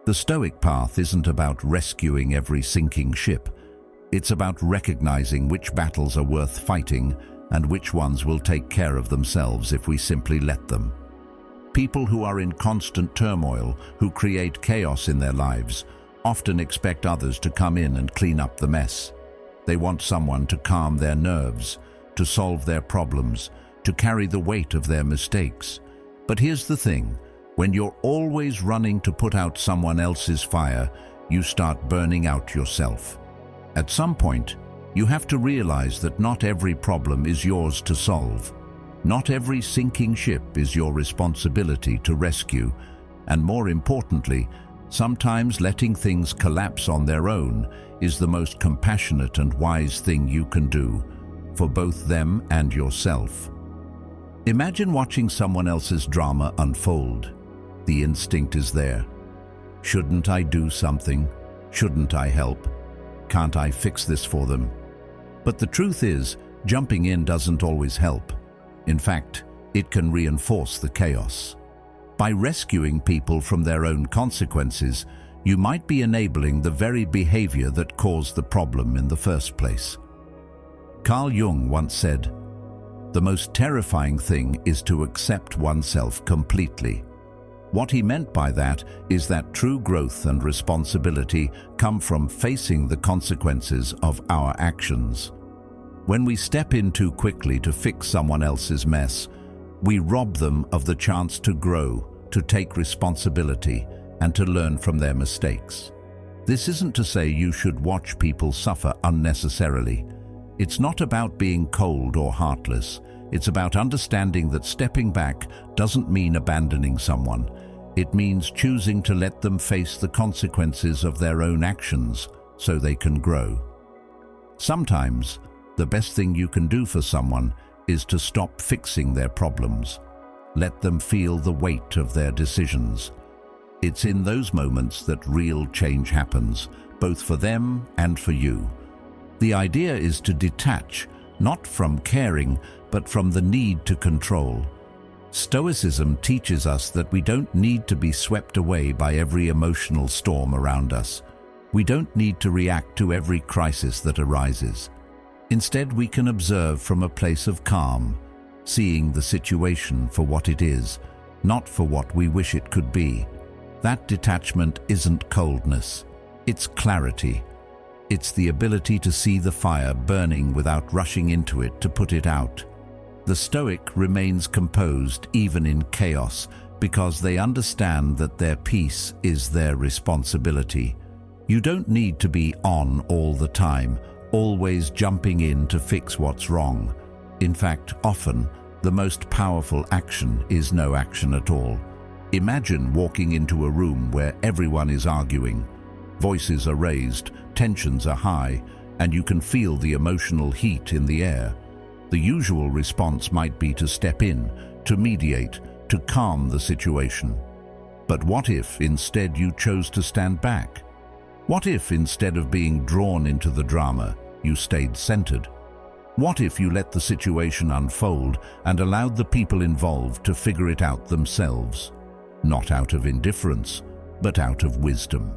The Stoic path isn't about rescuing every sinking ship. It's about recognizing which battles are worth fighting and which ones will take care of themselves if we simply let them. People who are in constant turmoil, who create chaos in their lives, often expect others to come in and clean up the mess. They want someone to calm their nerves, to solve their problems, to carry the weight of their mistakes. But here's the thing, when you're always running to put out someone else's fire, you start burning out yourself. At some point, you have to realize that not every problem is yours to solve. Not every sinking ship is your responsibility to rescue, and more importantly, sometimes letting things collapse on their own is the most compassionate and wise thing you can do, for both them and yourself. Imagine watching someone else's drama unfold. The instinct is there. Shouldn't I do something? Shouldn't I help? Can't I fix this for them? But the truth is, jumping in doesn't always help. In fact, it can reinforce the chaos. By rescuing people from their own consequences, you might be enabling the very behavior that caused the problem in the first place. Carl Jung once said, "The most terrifying thing is to accept oneself completely." What he meant by that is that true growth and responsibility come from facing the consequences of our actions. When we step in too quickly to fix someone else's mess, We rob them of the chance to grow, to take responsibility, and to learn from their mistakes. This isn't to say you should watch people suffer unnecessarily. It's not about being cold or heartless. It's about understanding that stepping back doesn't mean abandoning someone. It means choosing to let them face the consequences of their own actions so they can grow. Sometimes, the best thing you can do for someone is to stop fixing their problems. Let them feel the weight of their decisions. It's in those moments that real change happens, both for them and for you. The idea is to detach, not from caring, but from the need to control. Stoicism teaches us that we don't need to be swept away by every emotional storm around us. We don't need to react to every crisis that arises. Instead, we can observe from a place of calm, seeing the situation for what it is, not for what we wish it could be. That detachment isn't coldness, it's clarity. It's the ability to see the fire burning without rushing into it to put it out. The Stoic remains composed even in chaos because they understand that their peace is their responsibility. You don't need to be on all the time, always jumping in to fix what's wrong. In fact, often, the most powerful action is no action at all. Imagine walking into a room where everyone is arguing. Voices are raised, tensions are high, and you can feel the emotional heat in the air. The usual response might be to step in, to mediate, to calm the situation. But what if instead you chose to stand back? What if instead of being drawn into the drama, you stayed centered? What if you let the situation unfold and allowed the people involved to figure it out themselves? Not out of indifference, but out of wisdom.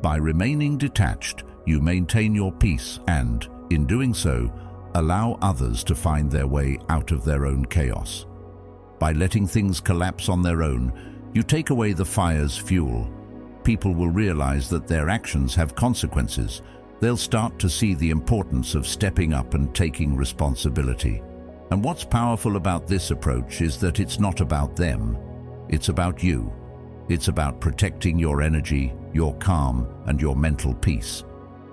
By remaining detached, you maintain your peace and, in doing so, allow others to find their way out of their own chaos. By letting things collapse on their own, you take away the fire's fuel. People will realize that their actions have consequences. They'll start to see the importance of stepping up and taking responsibility. And what's powerful about this approach is that it's not about them. It's about you. It's about protecting your energy, your calm, and your mental peace.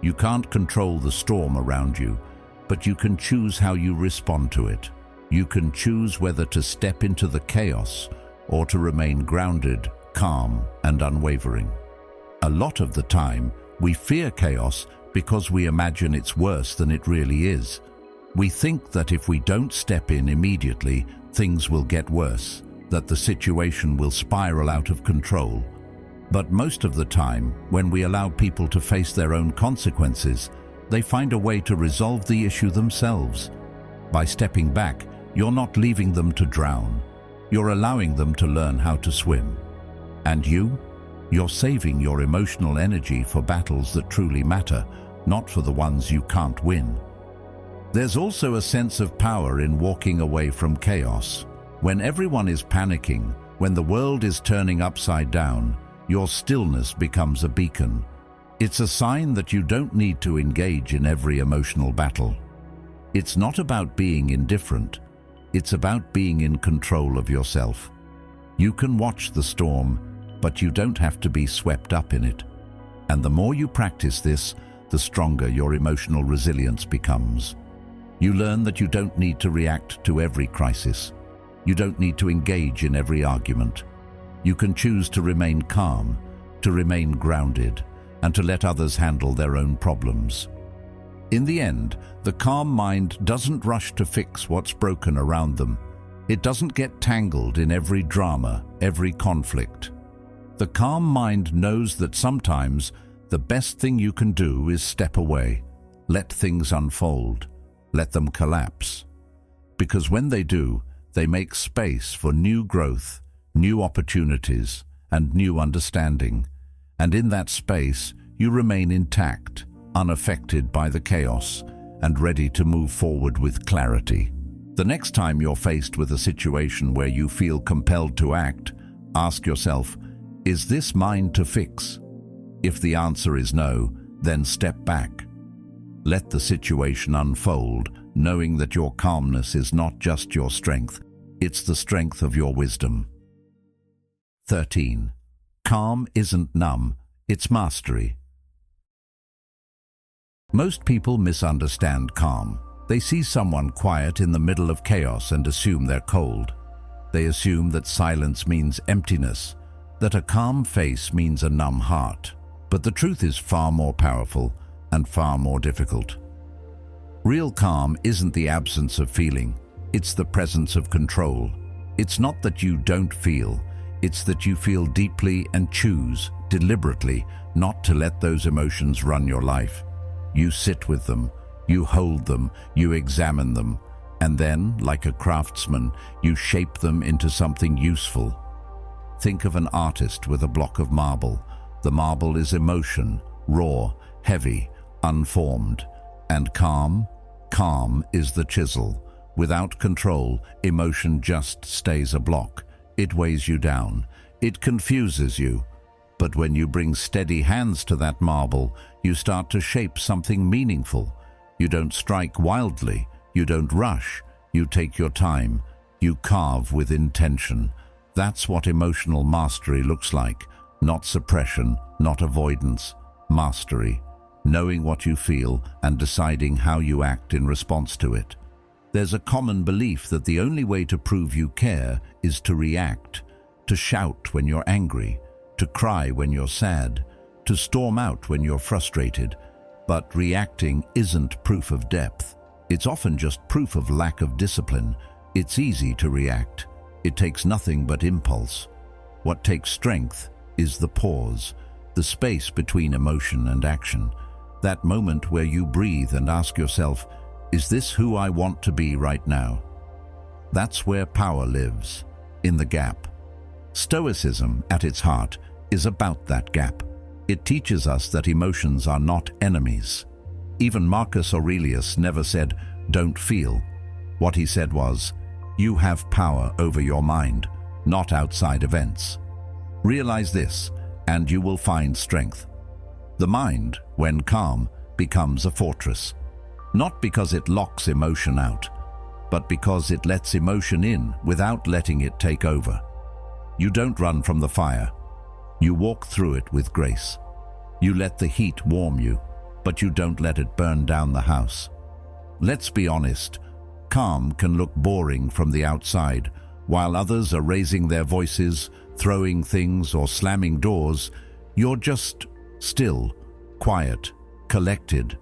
You can't control the storm around you, but you can choose how you respond to it. You can choose whether to step into the chaos or to remain grounded, calm, and unwavering. A lot of the time, we fear chaos because we imagine it's worse than it really is. We think that if we don't step in immediately, things will get worse, that the situation will spiral out of control. But most of the time, when we allow people to face their own consequences, they find a way to resolve the issue themselves. By stepping back, you're not leaving them to drown. You're allowing them to learn how to swim. And you're saving your emotional energy for battles that truly matter, not for the ones you can't win. There's also a sense of power in walking away from chaos. When everyone is panicking, when the world is turning upside down, your stillness becomes a beacon. It's a sign that you don't need to engage in every emotional battle. It's not about being indifferent. It's about being in control of yourself. You can watch the storm, but you don't have to be swept up in it. And the more you practice this, the stronger your emotional resilience becomes. You learn that you don't need to react to every crisis. You don't need to engage in every argument. You can choose to remain calm, to remain grounded, and to let others handle their own problems. In the end, the calm mind doesn't rush to fix what's broken around them. It doesn't get tangled in every drama, every conflict. The calm mind knows that sometimes the best thing you can do is step away, let things unfold, let them collapse. Because when they do, they make space for new growth, new opportunities, and new understanding. And in that space, you remain intact, unaffected by the chaos, and ready to move forward with clarity. The next time you're faced with a situation where you feel compelled to act, ask yourself, is this mine to fix? If the answer is no, then step back. Let the situation unfold, knowing that your calmness is not just your strength, It's the strength of your wisdom. 13. Calm isn't numb, it's mastery. Most people misunderstand calm. They see someone quiet in the middle of chaos and assume they're cold. They assume that silence means emptiness, that a calm face means a numb heart. But the truth is far more powerful and far more difficult. Real calm isn't the absence of feeling, it's the presence of control. It's not that you don't feel, it's that you feel deeply and choose, deliberately, not to let those emotions run your life. You sit with them, you hold them, you examine them, and then, like a craftsman, you shape them into something useful. Think of an artist with a block of marble. The marble is emotion, raw, heavy, unformed. And calm is the chisel. Without control, emotion just stays a block. It weighs you down. It confuses you. But when you bring steady hands to that marble, you start to shape something meaningful. You don't strike wildly. You don't rush. You take your time. You carve with intention. That's what emotional mastery looks like. Not suppression, not avoidance. Mastery. Knowing what you feel and deciding how you act in response to it. There's a common belief that the only way to prove you care is to react, to shout when you're angry, to cry when you're sad, to storm out when you're frustrated. But reacting isn't proof of depth. It's often just proof of lack of discipline. It's easy to react. It takes nothing but impulse. What takes strength is the pause, the space between emotion and action. That moment where you breathe and ask yourself, is this who I want to be right now? That's where power lives, in the gap. Stoicism, at its heart, is about that gap. It teaches us that emotions are not enemies. Even Marcus Aurelius never said, don't feel. What he said was, you have power over your mind, not outside events. Realize this, and you will find strength. The mind, when calm, becomes a fortress. Not because it locks emotion out, but because it lets emotion in without letting it take over. You don't run from the fire. You walk through it with grace. You let the heat warm you, but you don't let it burn down the house. Let's be honest, calm can look boring from the outside. While others are raising their voices, throwing things or slamming doors, you're just still, quiet, collected,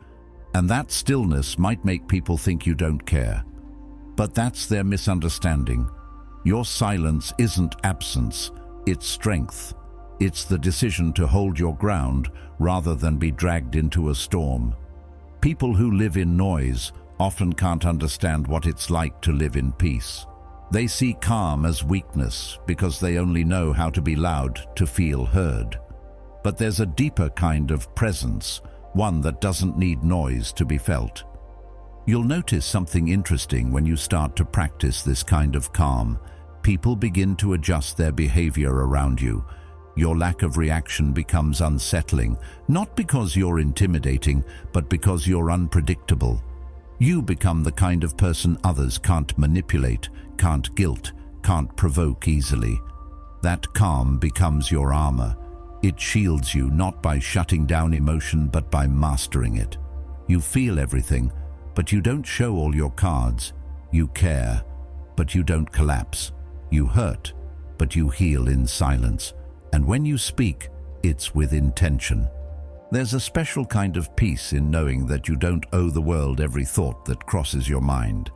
and that stillness might make people think you don't care. But that's their misunderstanding. Your silence isn't absence, it's strength. It's the decision to hold your ground rather than be dragged into a storm. People who live in noise often can't understand what it's like to live in peace. They see calm as weakness because they only know how to be loud to feel heard. But there's a deeper kind of presence, one that doesn't need noise to be felt. You'll notice something interesting when you start to practice this kind of calm. People begin to adjust their behavior around you. Your lack of reaction becomes unsettling, not because you're intimidating, but because you're unpredictable. You become the kind of person others can't manipulate, can't guilt, can't provoke easily. That calm becomes your armor. It shields you not by shutting down emotion, but by mastering it. You feel everything, but you don't show all your cards. You care, but you don't collapse. You hurt, but you heal in silence. And when you speak, it's with intention. There's a special kind of peace in knowing that you don't owe the world every thought that crosses your mind.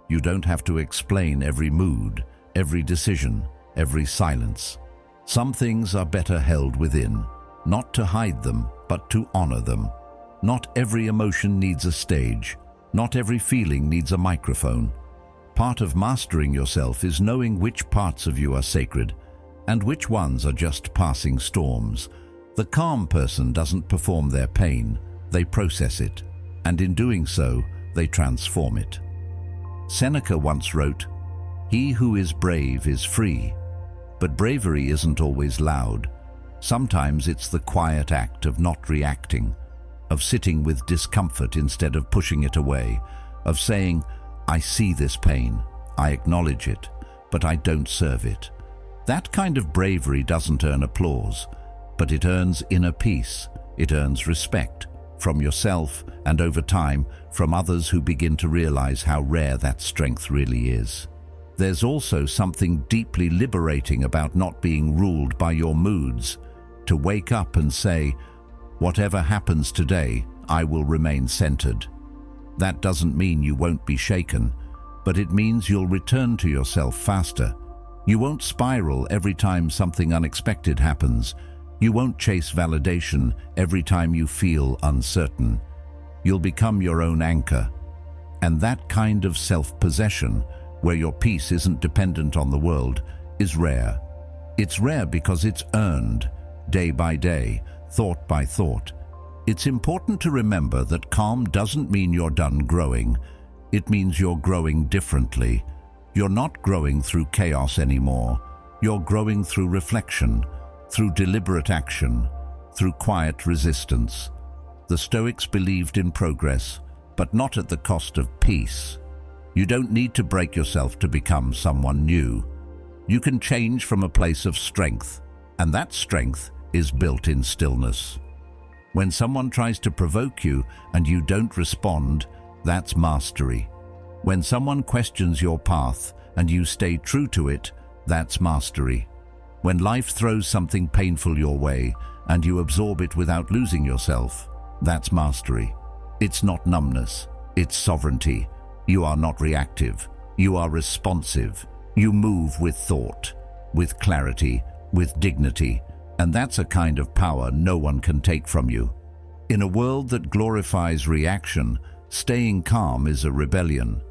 You don't have to explain every mood, every decision, every silence. Some things are better held within, not to hide them, but to honor them. Not every emotion needs a stage. Not every feeling needs a microphone. Part of mastering yourself is knowing which parts of you are sacred and which ones are just passing storms. The calm person doesn't perform their pain, they process it, and in doing so, they transform it. Seneca once wrote, "He who is brave is free." But bravery isn't always loud. Sometimes it's the quiet act of not reacting, of sitting with discomfort instead of pushing it away, of saying, "I see this pain, I acknowledge it, but I don't serve it. That kind of bravery doesn't earn applause, but it earns inner peace. It earns respect from yourself and, over time, from others who begin to realize how rare that strength really is. There's also something deeply liberating about not being ruled by your moods. To wake up and say, whatever happens today, I will remain centered. That doesn't mean you won't be shaken, but it means you'll return to yourself faster. You won't spiral every time something unexpected happens. You won't chase validation every time you feel uncertain. You'll become your own anchor. And that kind of self-possession, where your peace isn't dependent on the world, is rare. It's rare because it's earned, day by day, thought by thought. It's important to remember that calm doesn't mean you're done growing. It means you're growing differently. You're not growing through chaos anymore. You're growing through reflection, through deliberate action, through quiet resistance. The Stoics believed in progress, but not at the cost of peace. You don't need to break yourself to become someone new. You can change from a place of strength, and that strength is built in stillness. When someone tries to provoke you and you don't respond, that's mastery. When someone questions your path and you stay true to it, that's mastery. When life throws something painful your way and you absorb it without losing yourself, that's mastery. It's not numbness, it's sovereignty. You are not reactive, you are responsive. You move with thought, with clarity, with dignity, and that's a kind of power no one can take from you. In a world that glorifies reaction, staying calm is a rebellion.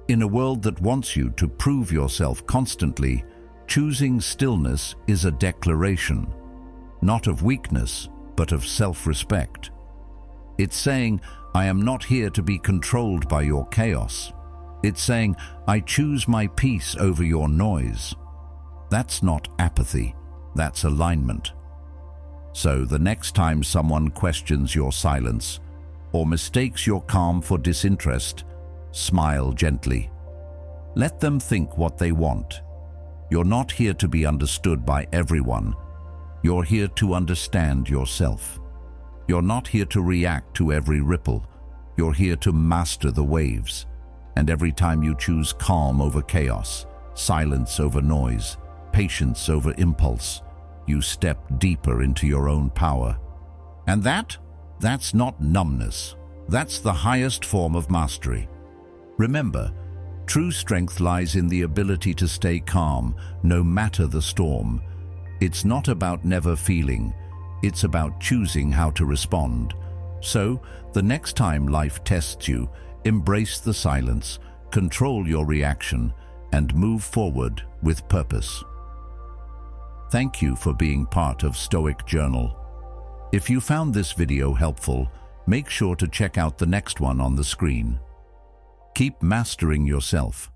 In a world that wants you to prove yourself constantly, choosing stillness is a declaration, not of weakness, but of self-respect. It's saying, I am not here to be controlled by your chaos. It's saying, I choose my peace over your noise. That's not apathy, that's alignment. So the next time someone questions your silence or mistakes your calm for disinterest, smile gently. Let them think what they want. You're not here to be understood by everyone. You're here to understand yourself. You're not here to react to every ripple. You're here to master the waves. And every time you choose calm over chaos, silence over noise, patience over impulse, you step deeper into your own power. And that's not numbness. That's the highest form of mastery. Remember, true strength lies in the ability to stay calm, no matter the storm. It's not about never feeling. It's about choosing how to respond. So, the next time life tests you, embrace the silence, control your reaction, and move forward with purpose. Thank you for being part of Stoic Journal. If you found this video helpful, make sure to check out the next one on the screen. Keep mastering yourself.